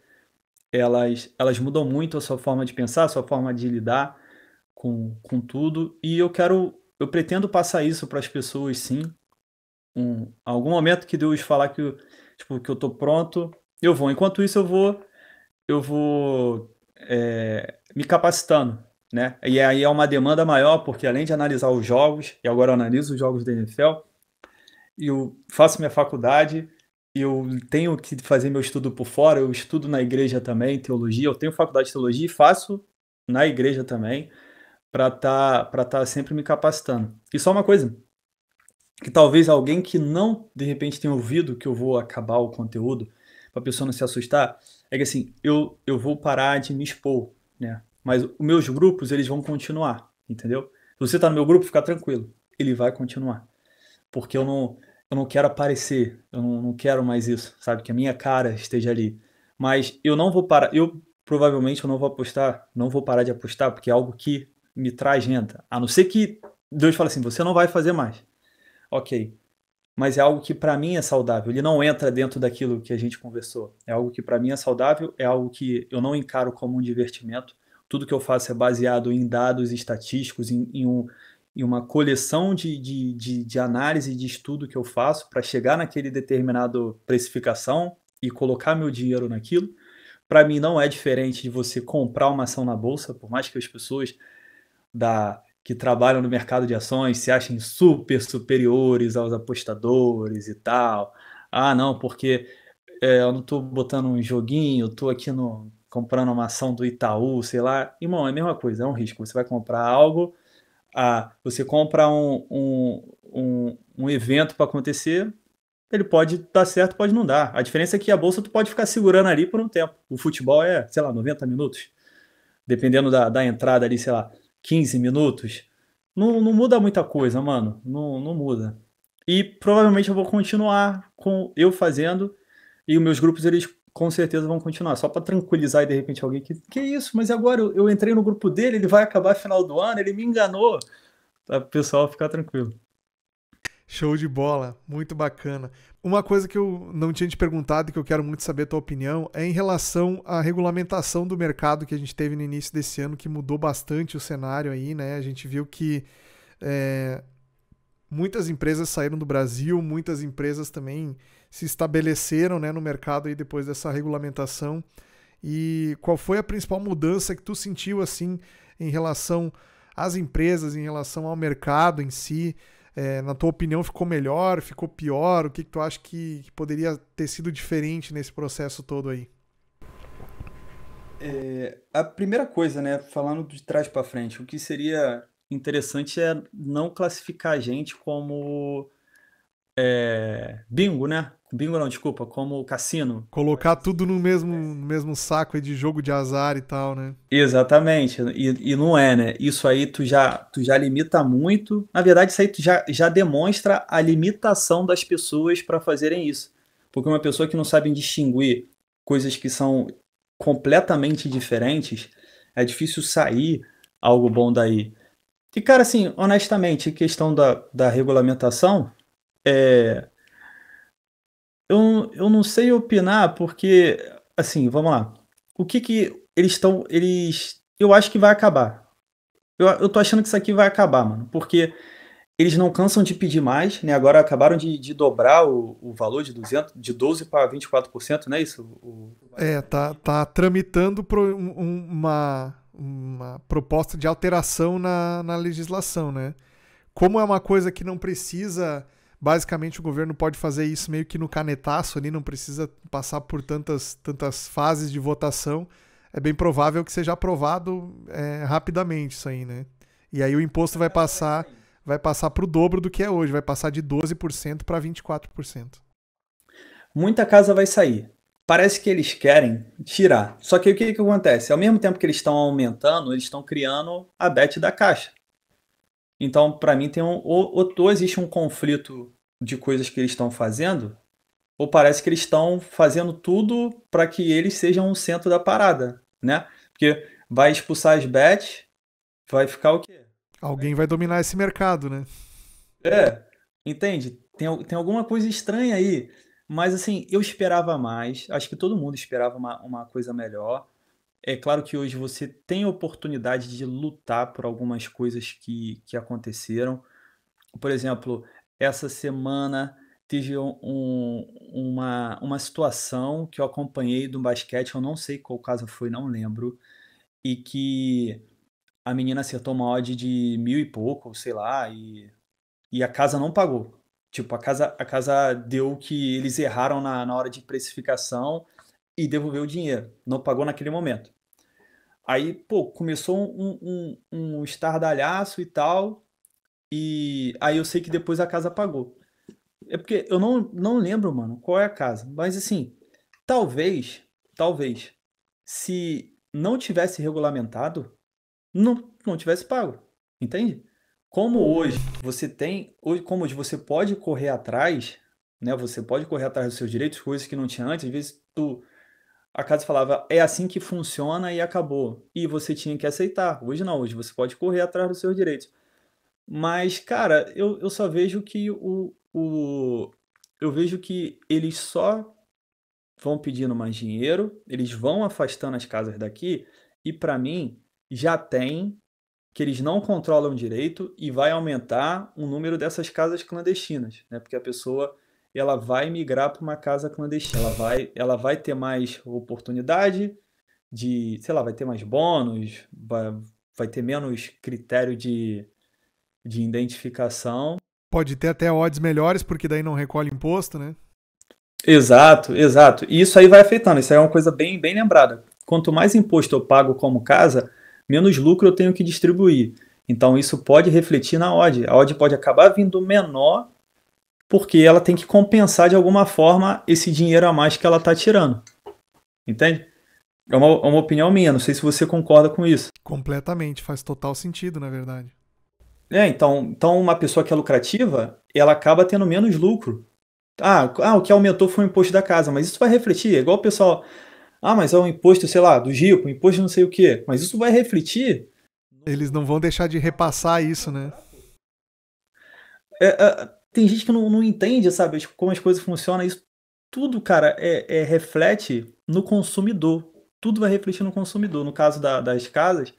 elas mudam muito a sua forma de pensar, a sua forma de lidar com tudo. E eu pretendo passar isso para as pessoas, sim. Algum momento que Deus falar que eu tô pronto, eu vou. Enquanto isso, eu vou me capacitando, né? E aí é uma demanda maior, porque além de analisar os jogos, e agora eu analiso os jogos da NFL, eu faço minha faculdade, eu tenho que fazer meu estudo por fora, eu estudo na igreja também, teologia, eu tenho faculdade de teologia e faço na igreja também, para tá sempre me capacitando. E só uma coisa, que talvez alguém que não, de repente, tenha ouvido que eu vou acabar o conteúdo, para a pessoa não se assustar, é que assim, eu vou parar de me expor, né? Mas os meus grupos, eles vão continuar, entendeu? Se você tá no meu grupo, fica tranquilo, ele vai continuar. Porque eu não quero aparecer, eu não quero mais isso, sabe? Que a minha cara esteja ali. Mas eu não vou parar, eu provavelmente eu não vou apostar, não vou parar de apostar, porque é algo que me traz renda. A não ser que Deus fale assim, você não vai fazer mais. Ok, mas é algo que para mim é saudável. Ele não entra dentro daquilo que a gente conversou. É algo que para mim é saudável, é algo que eu não encaro como um divertimento. Tudo que eu faço é baseado em dados estatísticos, em uma coleção de análise e de estudo que eu faço para chegar naquele determinado precificação e colocar meu dinheiro naquilo. Para mim não é diferente de você comprar uma ação na bolsa, por mais que as pessoas que trabalham no mercado de ações se achem super superiores aos apostadores e tal. Ah, não, porque eu não estou botando um joguinho, eu estou aqui comprando uma ação do Itaú, sei lá. Irmão, é a mesma coisa, é um risco. Você vai comprar algo, você compra um evento para acontecer, ele pode dar certo, pode não dar. A diferença é que a bolsa tu pode ficar segurando ali por um tempo. O futebol é, sei lá, 90 minutos dependendo da entrada ali, sei lá, 15 minutos, não muda muita coisa, mano. Não muda. E provavelmente eu vou continuar com eu fazendo e os meus grupos eles com certeza vão continuar. Só para tranquilizar e de repente alguém que isso, mas agora eu entrei no grupo dele, ele vai acabar final do ano, ele me enganou. Para o pessoal ficar tranquilo. Show de bola, muito bacana. Uma coisa que eu não tinha te perguntado e que eu quero muito saber a tua opinião é em relação à regulamentação do mercado que a gente teve no início desse ano, que mudou bastante o cenário aí, né? A gente viu que é, muitas empresas saíram do Brasil, muitas empresas também se estabeleceram, né, no mercado aí depois dessa regulamentação. E qual foi a principal mudança que tu sentiu assim em relação às empresas, em relação ao mercado em si? Na tua opinião, ficou melhor, ficou pior? O que tu acha que poderia ter sido diferente nesse processo todo aí? A primeira coisa, né, falando de trás para frente, o que seria interessante é não classificar a gente como bingo, né? Bingo não, desculpa, como cassino. Eu acho Colocar que isso tudo no mesmo, acontece. no mesmo saco aí de jogo de azar e tal, né? Exatamente, e não é, né? Isso aí tu já limita muito. Na verdade, isso aí tu já demonstra a limitação das pessoas para fazerem isso. Porque uma pessoa que não sabe distinguir coisas que são completamente diferentes, é difícil sair algo bom daí. E, cara, assim, honestamente, questão da regulamentação, é, eu não sei opinar porque, assim, vamos lá. O que que eles estão. Eu acho que vai acabar. Eu tô achando que isso aqui vai acabar, mano. Porque eles não cansam de pedir mais, né? Agora acabaram de dobrar o valor de 200, de 12 para 24%, não é isso? O valor da limite. Tá tramitando uma proposta de alteração na legislação, né? Como é uma coisa que não precisa, basicamente o governo pode fazer isso meio que no canetaço ali, não precisa passar por tantas fases de votação, é bem provável que seja aprovado rapidamente isso aí, né? E aí o imposto Casa vai sair. vai passar para o dobro do que é hoje, vai passar de 12% para 24%. Muita casa vai sair. Parece que eles querem tirar. Só que o que que acontece? Ao mesmo tempo que eles estão aumentando, eles estão criando a bet da Caixa. Então, para mim, ou existe um conflito de coisas que eles estão fazendo, ou parece que eles estão fazendo tudo para que eles sejam o centro da parada, né? Porque vai expulsar as bets, vai ficar o quê? Alguém Bet vai dominar líquida. esse mercado, né? Entende? Tem alguma coisa estranha aí. Mas assim, eu esperava mais. Acho que todo mundo esperava uma coisa melhor. É claro que hoje você tem a oportunidade de lutar por algumas coisas que aconteceram. Por exemplo, essa semana teve uma situação que eu acompanhei do basquete, eu não sei qual caso foi, não lembro, e que a menina acertou uma odd de mil e pouco, sei lá, e a casa não pagou. Tipo, a casa deu que eles erraram na hora de precificação e devolveu o dinheiro. Não pagou naquele momento. Aí, pô, começou um estardalhaço e tal, e aí eu sei que depois a casa apagou. É porque eu não lembro, mano, qual é a casa. Mas assim, talvez, talvez, se não tivesse regulamentado, não tivesse pago. Entende? Como hoje você tem, hoje, como hoje você pode correr atrás, né? Você pode correr atrás dos seus direitos, coisas que não tinha antes. Às vezes a casa falava, é assim que funciona e acabou. E você tinha que aceitar. Hoje não, hoje você pode correr atrás dos seus direitos. Mas, cara, eu só vejo que eu vejo que eles só vão pedindo mais dinheiro, eles vão afastando as casas daqui, e para mim já tem que eles não controlam direito e vai aumentar o número dessas casas clandestinas, né? Porque a pessoa ela vai migrar para uma casa clandestina, ela vai ter mais oportunidade de, sei lá, vai ter mais bônus, vai ter menos critério de identificação. Pode ter até odds melhores, porque daí não recolhe imposto, né? Exato, exato. E isso aí vai afetando, isso aí é uma coisa bem, bem lembrada. Quanto mais imposto eu pago como casa, menos lucro eu tenho que distribuir. Então isso pode refletir na odd. A odd pode acabar vindo menor porque ela tem que compensar de alguma forma esse dinheiro a mais que ela está tirando. Entende? É uma opinião minha, não sei se você concorda com isso. Completamente, faz total sentido, na verdade. Então uma pessoa que é lucrativa, ela acaba tendo menos lucro. O que aumentou foi o imposto da casa, mas isso vai refletir. É igual o pessoal. Mas é um imposto, sei lá, do Gico, um imposto de não sei o quê. Mas isso vai refletir. Eles não vão deixar de repassar isso, né? Tem gente que não entende, sabe, tipo, como as coisas funcionam. Isso tudo, cara, reflete no consumidor. Tudo vai refletir no consumidor. No caso das casas,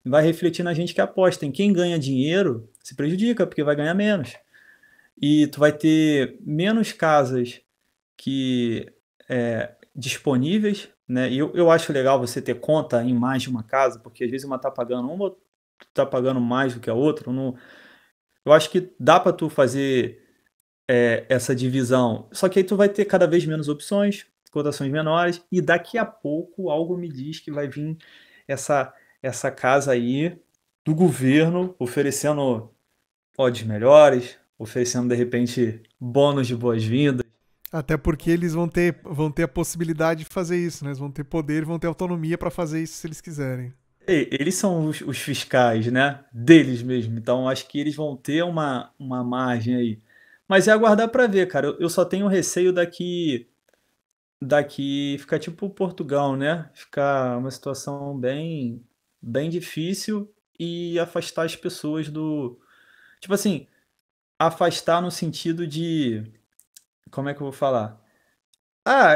vai refletir na gente que aposta. Em quem ganha dinheiro se prejudica, porque vai ganhar menos. E tu vai ter menos casas que disponíveis, né? E eu acho legal você ter conta em mais de uma casa, porque às vezes uma tá pagando uma, outra tá pagando mais do que a outra. Não, eu acho que dá para tu fazer essa divisão. Só que aí tu vai ter cada vez menos opções, cotações menores, e daqui a pouco algo me diz que vai vir essa essa casa aí do governo oferecendo odds melhores, oferecendo de repente bônus de boas-vindas. Até porque eles vão ter a possibilidade de fazer isso, né? Eles vão ter poder, vão ter autonomia para fazer isso se eles quiserem. Eles são os fiscais, né? Deles mesmo. Então, acho que eles vão ter uma margem aí. Mas é aguardar para ver, cara. Eu só tenho receio daqui ficar tipo Portugal, né? Ficar uma situação bem, bem difícil e afastar as pessoas do. Tipo assim, afastar no sentido de. Como é que eu vou falar? Ah,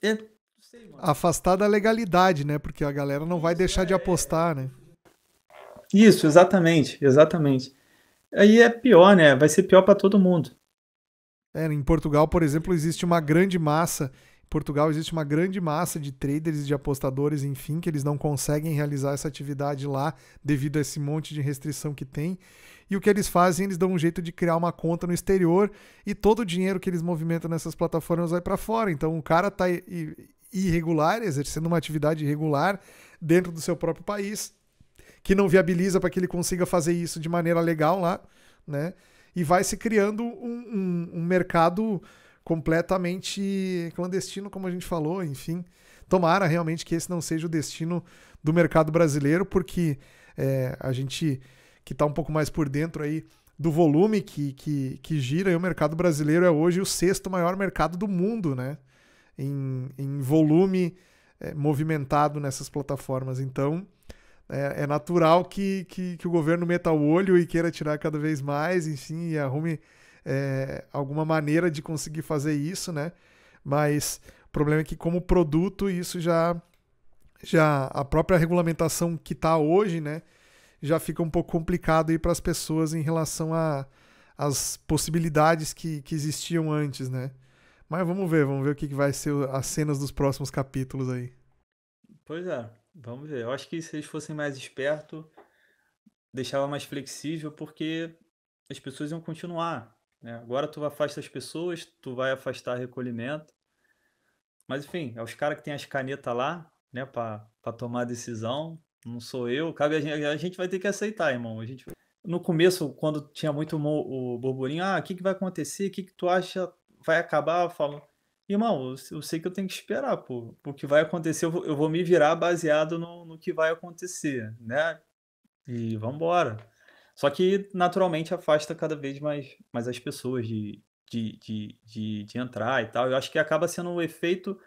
não sei, mano. Afastar da legalidade, né? Porque a galera não vai Isso, deixar de apostar, né? Isso, exatamente, exatamente. Aí é pior, né? Vai ser pior para todo mundo. Em Portugal, por exemplo, existe uma grande massa. Em Portugal existe uma grande massa de traders, de apostadores, enfim, que eles não conseguem realizar essa atividade lá devido a esse monte de restrição que tem. E o que eles fazem, eles dão um jeito de criar uma conta no exterior e todo o dinheiro que eles movimentam nessas plataformas vai para fora. Então o cara está irregular, exercendo uma atividade irregular dentro do seu próprio país, que não viabiliza para que ele consiga fazer isso de maneira legal lá, né? E vai se criando um mercado completamente clandestino, como a gente falou, enfim. Tomara realmente que esse não seja o destino do mercado brasileiro, porque a gente que está um pouco mais por dentro aí do volume que gira, e o mercado brasileiro é hoje o sexto maior mercado do mundo, né? Em volume movimentado nessas plataformas. Então, é natural que o governo meta o olho e queira tirar cada vez mais, enfim, e arrume alguma maneira de conseguir fazer isso, né? Mas o problema é que, como produto, isso já a própria regulamentação que está hoje, né? Já fica um pouco complicado aí para as pessoas em relação às possibilidades que existiam antes, né? Mas vamos ver o que vai ser as cenas dos próximos capítulos aí. Pois é, vamos ver. Eu acho que se eles fossem mais espertos, deixava mais flexível, porque as pessoas iam continuar, né? Agora tu afasta as pessoas, tu vai afastar recolhimento. Mas enfim, é os caras que tem as canetas lá, né, para tomar a decisão. Não sou eu, cabe a gente vai ter que aceitar, irmão. A gente no começo, quando tinha muito o burburinho, o que que vai acontecer? O que que tu acha vai acabar? Eu falo, irmão, eu sei que eu tenho que esperar, pô, o que vai acontecer, eu vou me virar baseado no que vai acontecer, né? E vamos embora. Só que naturalmente afasta cada vez mais as pessoas de entrar e tal. Eu acho que acaba sendo um efeito.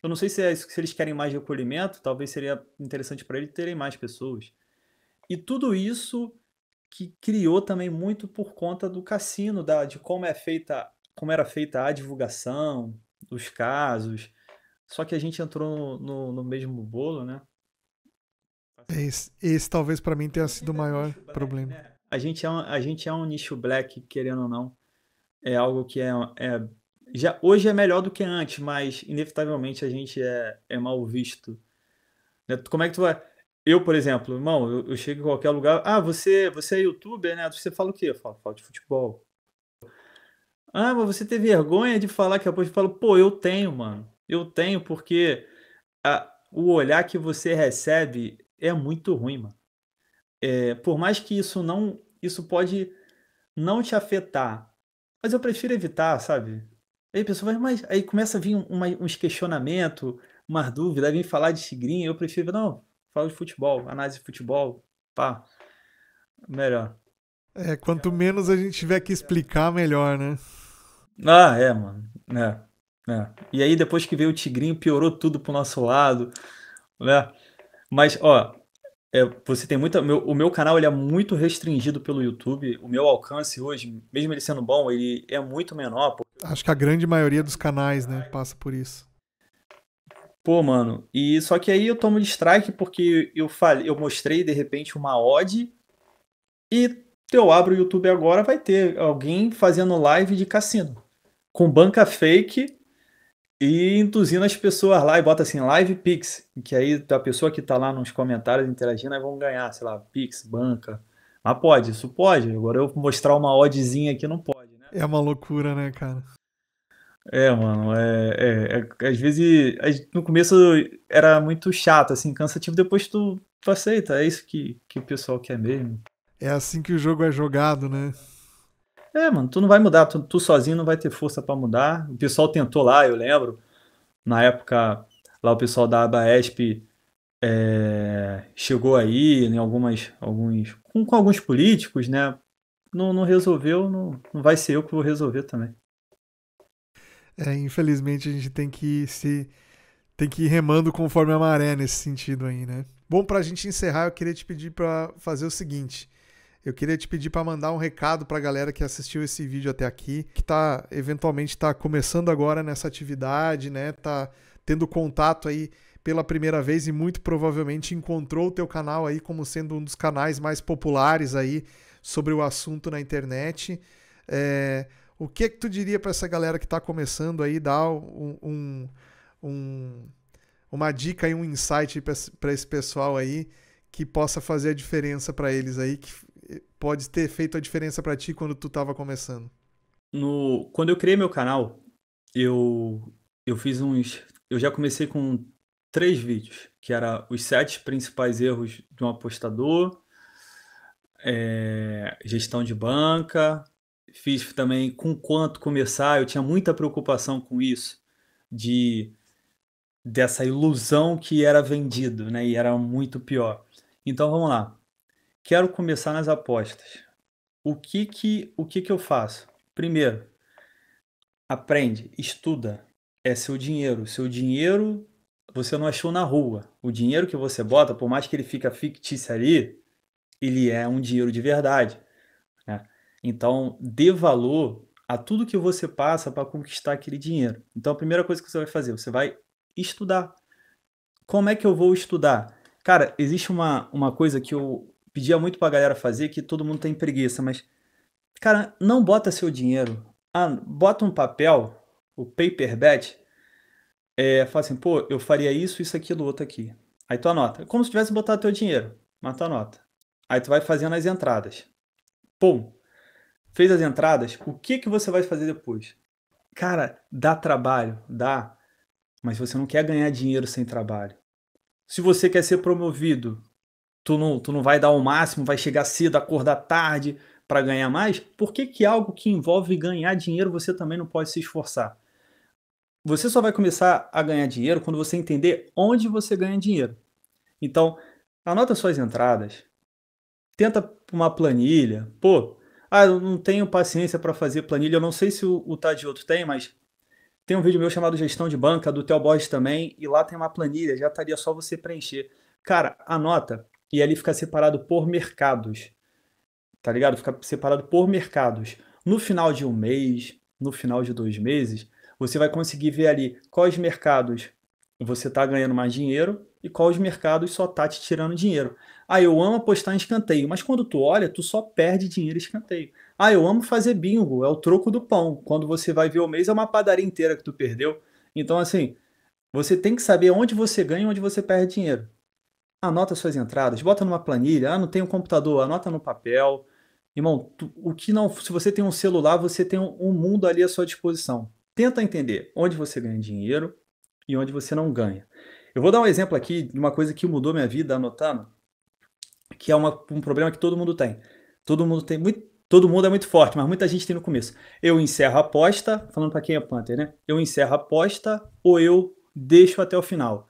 Eu não sei se é isso, se eles querem mais recolhimento, talvez seria interessante para eles terem mais pessoas. E tudo isso que criou também muito por conta do cassino, de como como era feita a divulgação dos casos. Só que a gente entrou no mesmo bolo, né? Esse talvez pra mim tenha A sido o gente é um maior nicho black, problema. né? A gente é um nicho black, querendo ou não. É algo que já, hoje é melhor do que antes, mas inevitavelmente a gente é mal visto, né? Como é que tu vai. Eu, por exemplo, irmão, eu chego em qualquer lugar. Você é youtuber, né? Você fala o quê? Eu falo de futebol. Mas você tem vergonha de falar que aposto? Eu falo, pô, eu tenho, mano. Eu tenho porque o olhar que você recebe é muito ruim, mano. Por mais que isso pode não te afetar, mas eu prefiro evitar, sabe? Aí a pessoa vai, mas aí começa a vir uns questionamentos, umas dúvidas, aí vem falar de tigrinho, eu prefiro, não, falo de futebol, análise de futebol, pá, melhor. Quanto menos a gente tiver que explicar, melhor, né? Mano, E aí depois que veio o tigrinho, piorou tudo pro nosso lado, né? Mas, ó, você tem muita. O meu canal ele é muito restringido pelo YouTube. O meu alcance hoje, mesmo ele sendo bom, ele é muito menor. Acho que a grande maioria dos canais, né, passa por isso. Pô, mano, e só que aí eu tomo de strike porque eu mostrei de repente uma odd e eu abro o YouTube agora, vai ter alguém fazendo live de cassino com banca fake e induzindo as pessoas lá e bota assim live Pix, que aí a pessoa que tá lá nos comentários interagindo aí vão ganhar, sei lá, Pix, banca. Mas pode, isso pode. Agora eu mostrar uma oddzinha aqui não pode, né? É uma loucura, né, cara? Mano, às vezes, no começo era muito chato, assim, cansativo, depois tu aceita, é isso que o pessoal quer mesmo. É assim que o jogo é jogado, né? Mano, tu não vai mudar, tu sozinho não vai ter força pra mudar. O pessoal tentou lá, eu lembro, na época, lá o pessoal da Abaesp chegou aí em com alguns políticos, né? Não resolveu, não vai ser eu que vou resolver também. Infelizmente a gente tem que ir remando conforme a maré nesse sentido aí, né? Bom, pra gente encerrar, eu queria te pedir pra fazer o seguinte. Eu queria te pedir para mandar um recado para a galera que assistiu esse vídeo até aqui, que eventualmente tá começando agora nessa atividade, né? Tá tendo contato aí pela primeira vez e muito provavelmente encontrou o teu canal aí como sendo um dos canais mais populares aí sobre o assunto na internet. O que tu diria para essa galera que está começando aí, dar um, uma dica e um insight para esse pessoal aí que possa fazer a diferença para eles aí, que pode ter feito a diferença para ti quando tu estava começando? Quando eu criei meu canal, eu, eu fiz uns. Eu já comecei com 3 vídeos, que era os 7 principais erros de um apostador, gestão de banca. Fiz também com quanto começar. Eu tinha muita preocupação com isso, de dessa ilusão que era vendido, né? E era muito pior. Então vamos lá. Quero começar nas apostas. O que que eu faço? Primeiro, aprende, estuda. É seu dinheiro. Seu dinheiro você não achou na rua. O dinheiro que você bota, por mais que ele fica fictício ali, ele é um dinheiro de verdade, né? Então, dê valor a tudo que você passa para conquistar aquele dinheiro. Então, a primeira coisa que você vai fazer, você vai estudar. Como é que eu vou estudar? Cara, existe uma coisa que eu pedia muito pra galera fazer, que todo mundo tem preguiça, mas, cara, não bota seu dinheiro. Bota um papel, o paper bet, fala assim, pô, eu faria isso, aquilo, outro aqui. Aí tu anota. Como se tivesse botado teu dinheiro, mas tu anota. Aí tu vai fazendo as entradas. Pum, fez as entradas, o que que você vai fazer depois? Cara, dá trabalho, dá, mas você não quer ganhar dinheiro sem trabalho. Se você quer ser promovido, tu não vai dar o máximo, vai chegar cedo, acordar tarde para ganhar mais, por que que algo que envolve ganhar dinheiro você também não pode se esforçar? Você só vai começar a ganhar dinheiro quando você entender onde você ganha dinheiro. Então, anota suas entradas, tenta uma planilha. Pô, eu não tenho paciência para fazer planilha. Eu não sei se o Tadioto tem, mas tem um vídeo meu chamado Gestão de Banca, do Theo Borges também, e lá tem uma planilha, já estaria só você preencher. Cara, anota, e ali fica separado por mercados, tá ligado? Fica separado por mercados. No final de um mês, no final de 2 meses, você vai conseguir ver ali quais mercados você está ganhando mais dinheiro e quais mercados só tá te tirando dinheiro. Eu amo apostar em escanteio, mas quando tu olha, tu só perde dinheiro em escanteio. Eu amo fazer bingo, é o troco do pão. Quando você vai ver o mês, é uma padaria inteira que tu perdeu. Então, assim, você tem que saber onde você ganha e onde você perde dinheiro. Anota suas entradas, bota numa planilha. Não tem um computador, anota no papel. Irmão, o que não, se você tem um celular, você tem um mundo ali à sua disposição. Tenta entender onde você ganha dinheiro e onde você não ganha. Eu vou dar um exemplo aqui de uma coisa que mudou minha vida anotando, que é um problema que todo mundo tem. Todo mundo é muito forte, mas muita gente tem no começo. Eu encerro a aposta, falando para quem é Panther, né? Eu encerro a aposta ou eu deixo até o final.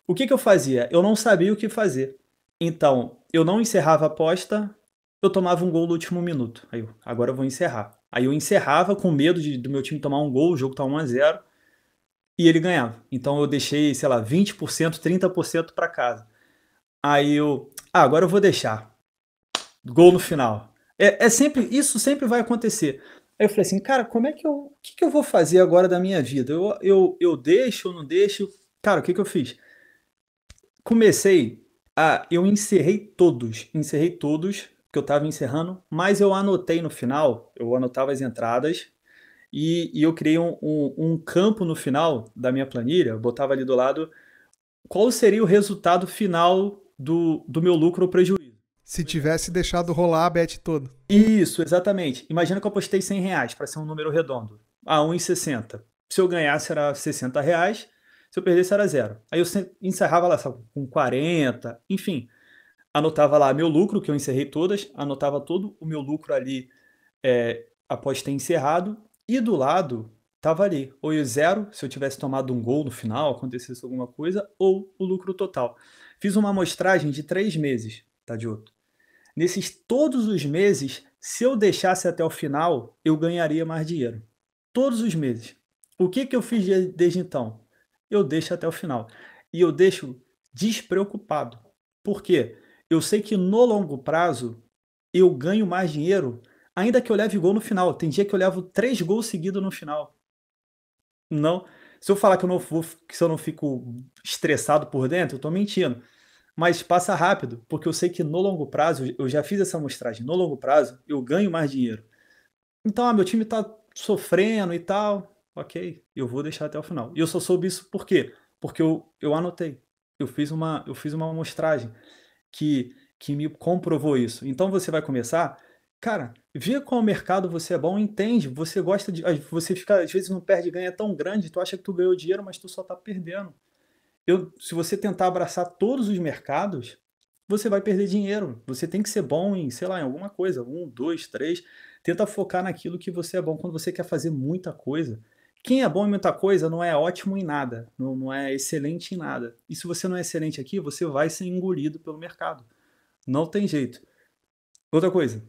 O que que eu fazia? Eu não sabia o que fazer. Então, eu não encerrava a aposta, eu tomava um gol no último minuto. Agora eu vou encerrar. Aí eu encerrava com medo do meu time tomar um gol, o jogo tá 1-0, e ele ganhava. Então eu deixei, sei lá, 20%, 30% para casa. Agora eu vou deixar. Gol no final. Isso sempre vai acontecer. Aí eu falei assim, cara, o que que eu vou fazer agora da minha vida? Eu deixo ou não deixo? Cara, o que que eu fiz? Eu encerrei todos que eu estava encerrando, mas eu anotei no final, eu anotava as entradas e eu criei um campo no final da minha planilha, eu botava ali do lado qual seria o resultado final do meu lucro ou prejuízo. Se tivesse deixado rolar a bet toda. Isso, exatamente. Imagina que eu apostei R$ 100 para ser um número redondo. 1,60. Se eu ganhasse era R$ 60, se eu perdesse era zero. Aí eu encerrava lá, sabe, com 40, enfim. Anotava lá meu lucro, que eu encerrei todas, anotava todo o meu lucro ali após ter encerrado, e do lado tava ali, ou o zero, se eu tivesse tomado um gol no final, acontecesse alguma coisa, ou o lucro total. Fiz uma amostragem de 3 meses, tá, Diogo? Nesses todos os meses, se eu deixasse até o final, eu ganharia mais dinheiro. Todos os meses. O que que eu fiz desde então? Eu deixo até o final. E eu deixo despreocupado. Por quê? Eu sei que no longo prazo eu ganho mais dinheiro, ainda que eu leve gol no final. Tem dia que eu levo 3 gols seguidos no final. Não, se eu falar que eu não fico estressado por dentro, eu tô mentindo. Mas passa rápido, porque eu sei que no longo prazo, eu já fiz essa amostragem, no longo prazo eu ganho mais dinheiro. Então, meu time tá sofrendo e tal, ok, eu vou deixar até o final. E eu só soube isso por quê? Porque eu anotei, eu fiz uma amostragem que me comprovou isso. Então você vai começar, cara, vê qual mercado você é bom, entende, você gosta de, você fica, às vezes não perde e ganha é tão grande, tu acha que tu ganhou dinheiro, mas tu só tá perdendo. Se você tentar abraçar todos os mercados, você vai perder dinheiro. Você tem que ser bom em, sei lá, em alguma coisa. 1, 2, 3. Tenta focar naquilo que você é bom quando você quer fazer muita coisa. Quem é bom em muita coisa não é ótimo em nada, não é excelente em nada. E se você não é excelente aqui, você vai ser engolido pelo mercado. Não tem jeito. Outra coisa,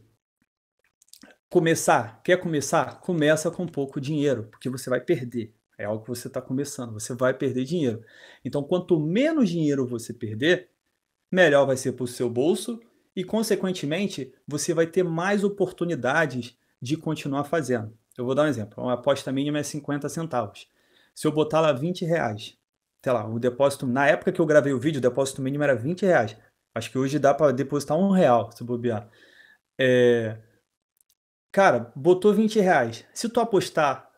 quer começar? Começa com pouco dinheiro, porque você vai perder. É algo que você está começando, você vai perder dinheiro. Então, quanto menos dinheiro você perder, melhor vai ser para o seu bolso e, consequentemente, você vai ter mais oportunidades de continuar fazendo. Eu vou dar um exemplo. Uma aposta mínima é 50 centavos. Se eu botar lá R$ 20, sei lá, o depósito, na época que eu gravei o vídeo, o depósito mínimo era R$ 20. Acho que hoje dá para depositar R$ 1, se bobear. Cara, botou R$ 20. Se tu apostar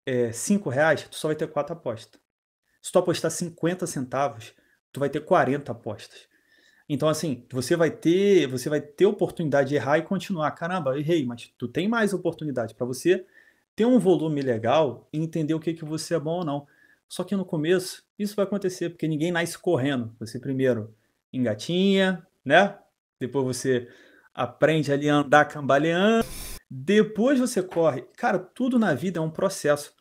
R$ 5, tu só vai ter 4 apostas. Se tu apostar 50 centavos, tu vai ter 40 apostas. Então, assim, você vai ter oportunidade de errar e continuar. Caramba, errei, mas tu tem mais oportunidade para você ter um volume legal e entender o que você é bom ou não. Só que no começo, isso vai acontecer, porque ninguém nasce correndo. Você primeiro engatinha, né? Depois você aprende ali a andar cambaleando, depois você corre. Cara, tudo na vida é um processo.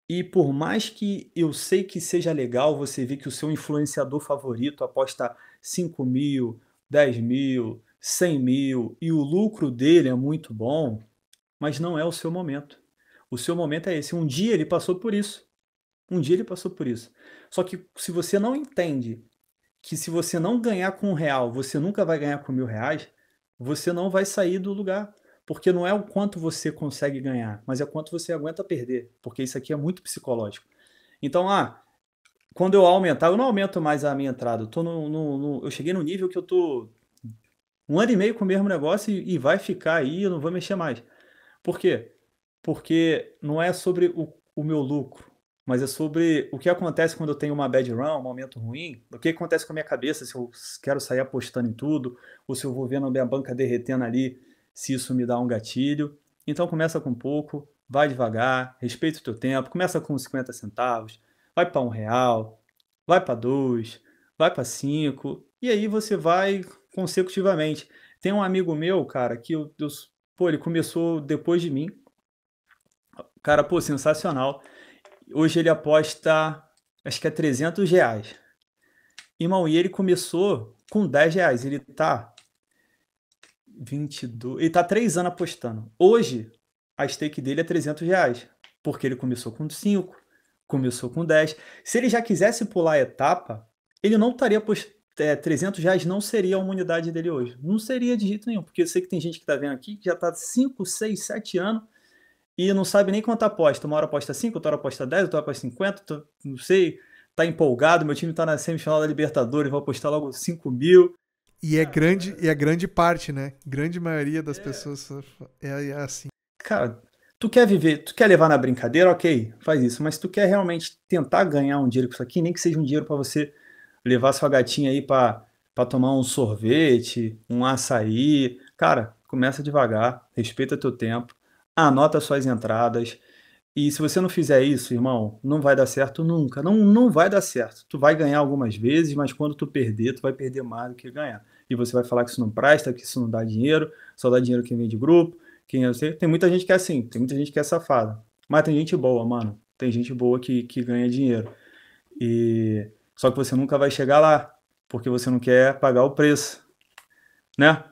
E por mais que eu sei que seja legal você ver que o seu influenciador favorito aposta 5.000, 10.000, 100.000 e o lucro dele é muito bom, mas não é o seu momento. O seu momento é esse. Um dia ele passou por isso. Um dia ele passou por isso. Só que se você não entende que se você não ganhar com R$ 1, você nunca vai ganhar com R$ 1.000, você não vai sair do lugar. Porque não é o quanto você consegue ganhar, mas é o quanto você aguenta perder. Porque isso aqui é muito psicológico. Então, quando eu aumentar, eu não aumento mais a minha entrada. Eu, eu cheguei no nível que eu tô 1 ano e meio com o mesmo negócio e vai ficar aí, eu não vou mexer mais. Por quê? Porque não é sobre o meu lucro, mas é sobre o que acontece quando eu tenho uma bad run, um momento ruim, o que acontece com a minha cabeça, se eu quero sair apostando em tudo, ou se eu vou vendo a minha banca derretendo ali, se isso me dá um gatilho. Então começa com pouco, vai devagar, respeita o teu tempo, começa com 50 centavos, vai para R$ 1, vai para 2, vai para 5, e aí você vai consecutivamente. Tem um amigo meu, cara, que pô, ele começou depois de mim, cara, pô, sensacional. Hoje ele aposta, acho que é R$ 300. Irmão, e ele começou com R$ 10. Ele tá 22, ele tá 3 anos apostando. Hoje, a stake dele é R$ 300, porque ele começou com 5, começou com 10. Se ele já quisesse pular a etapa, ele não estaria apostando. R$ 300 não seria a imunidade dele hoje. Não seria de jeito nenhum, porque eu sei que tem gente que tá vendo aqui que já tá 5, 6, 7 anos e não sabe nem quanto aposta. Uma hora aposta 5, outra hora aposta 10, outra hora aposta 50, não sei, tá empolgado, meu time tá na semifinal da Libertadores, vou apostar logo 5.000. E é grande parte, né? Grande maioria das pessoas é assim. Cara, tu quer viver, tu quer levar na brincadeira, ok, faz isso, mas tu quer realmente tentar ganhar um dinheiro com isso aqui, nem que seja um dinheiro para você levar sua gatinha aí para tomar um sorvete, um açaí, cara, começa devagar, respeita teu tempo, anota suas entradas. E se você não fizer isso, irmão, não vai dar certo nunca. Não, não vai dar certo. Tu vai ganhar algumas vezes, mas quando tu perder, tu vai perder mais do que ganhar. E você vai falar que isso não presta, que isso não dá dinheiro, só dá dinheiro quem vem de grupo, quem eu sei. Tem muita gente que é assim, tem muita gente que é safada. Mas tem gente boa, mano. Tem gente boa que ganha dinheiro. E só que você nunca vai chegar lá, porque você não quer pagar o preço, né?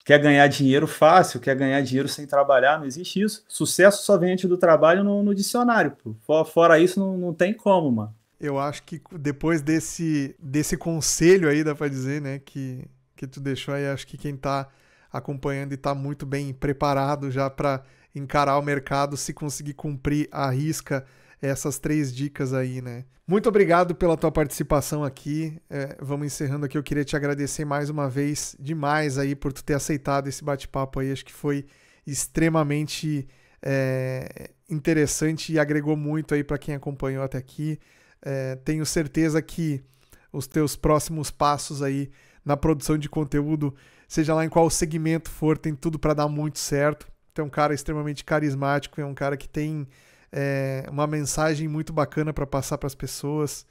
Quer ganhar dinheiro fácil, quer ganhar dinheiro sem trabalhar, não existe isso. Sucesso só vem antes do trabalho no dicionário, pô. Fora isso, não tem como, mano. Eu acho que depois desse conselho aí, dá pra dizer, né, que tu deixou aí, acho que quem tá acompanhando e tá muito bem preparado já pra encarar o mercado, se conseguir cumprir à risca essas 3 dicas aí, né. Muito obrigado pela tua participação aqui. Vamos encerrando aqui. Eu queria te agradecer mais uma vez demais aí por tu ter aceitado esse bate-papo aí. Acho que foi extremamente interessante e agregou muito aí para quem acompanhou até aqui. Tenho certeza que os teus próximos passos aí na produção de conteúdo, seja lá em qual segmento for, tem tudo para dar muito certo. Tu é um cara extremamente carismático, é um cara que tem uma mensagem muito bacana para passar para as pessoas,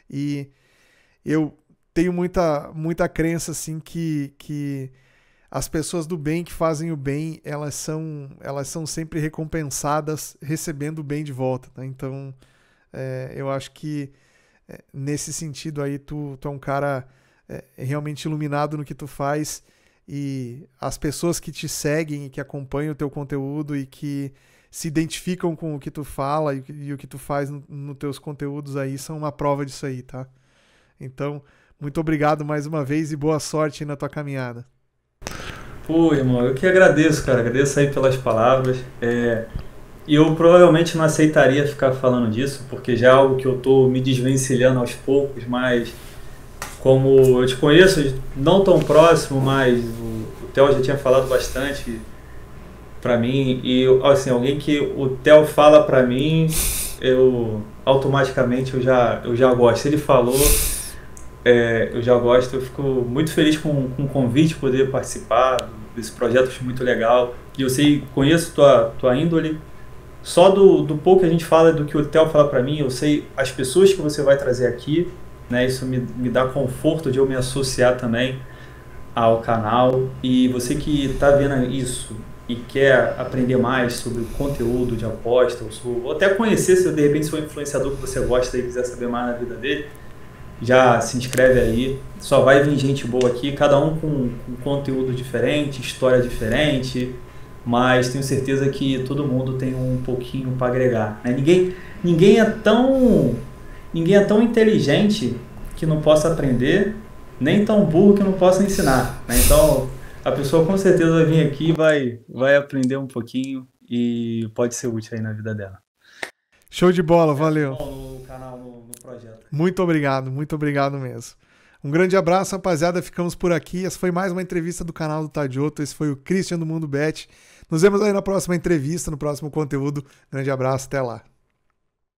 e eu tenho muita crença assim que as pessoas do bem, que fazem o bem, elas são sempre recompensadas recebendo o bem de volta, né? Então eu acho que nesse sentido aí tu é um cara realmente iluminado no que tu faz, e as pessoas que te seguem e que acompanham o teu conteúdo e que se identificam com o que tu fala e o que tu faz nos teus conteúdos aí são uma prova disso aí, tá? Então, muito obrigado mais uma vez e boa sorte aí na tua caminhada. Pô, irmão, eu que agradeço, cara. Agradeço aí pelas palavras. E eu provavelmente não aceitaria ficar falando disso, porque já é algo que eu tô me desvencilhando aos poucos, mas como eu te conheço, não tão próximo, mas o Theo já tinha falado bastante pra mim, e assim, alguém que o Theo fala pra mim, eu automaticamente eu já gosto. Se ele falou, eu já gosto. Eu fico muito feliz com o convite, poder participar desse projeto, acho muito legal. E eu conheço tua índole, Só do pouco que a gente fala, do que o Theo fala para mim, eu sei as pessoas que você vai trazer aqui, né? Isso me dá conforto de eu me associar também ao canal. E você que está vendo isso e quer aprender mais sobre o conteúdo de aposta, ou até conhecer, se de repente for um influenciador que você gosta e quiser saber mais na vida dele, já se inscreve aí. Só vai vir gente boa aqui, cada um com conteúdo diferente, história diferente, mas tenho certeza que todo mundo tem um pouquinho para agregar, né? Ninguém é tão, ninguém é tão inteligente que não possa aprender, nem tão burro que não possa ensinar, né? Então, a pessoa com certeza vai vir aqui e vai aprender um pouquinho e pode ser útil aí na vida dela. Show de bola, valeu. No canal, no projeto. Muito obrigado mesmo. Um grande abraço, rapaziada. Ficamos por aqui. Essa foi mais uma entrevista do canal do Tadioto. Esse foi o Christian do Mundo Bet. Nos vemos aí na próxima entrevista, no próximo conteúdo. Grande abraço, até lá.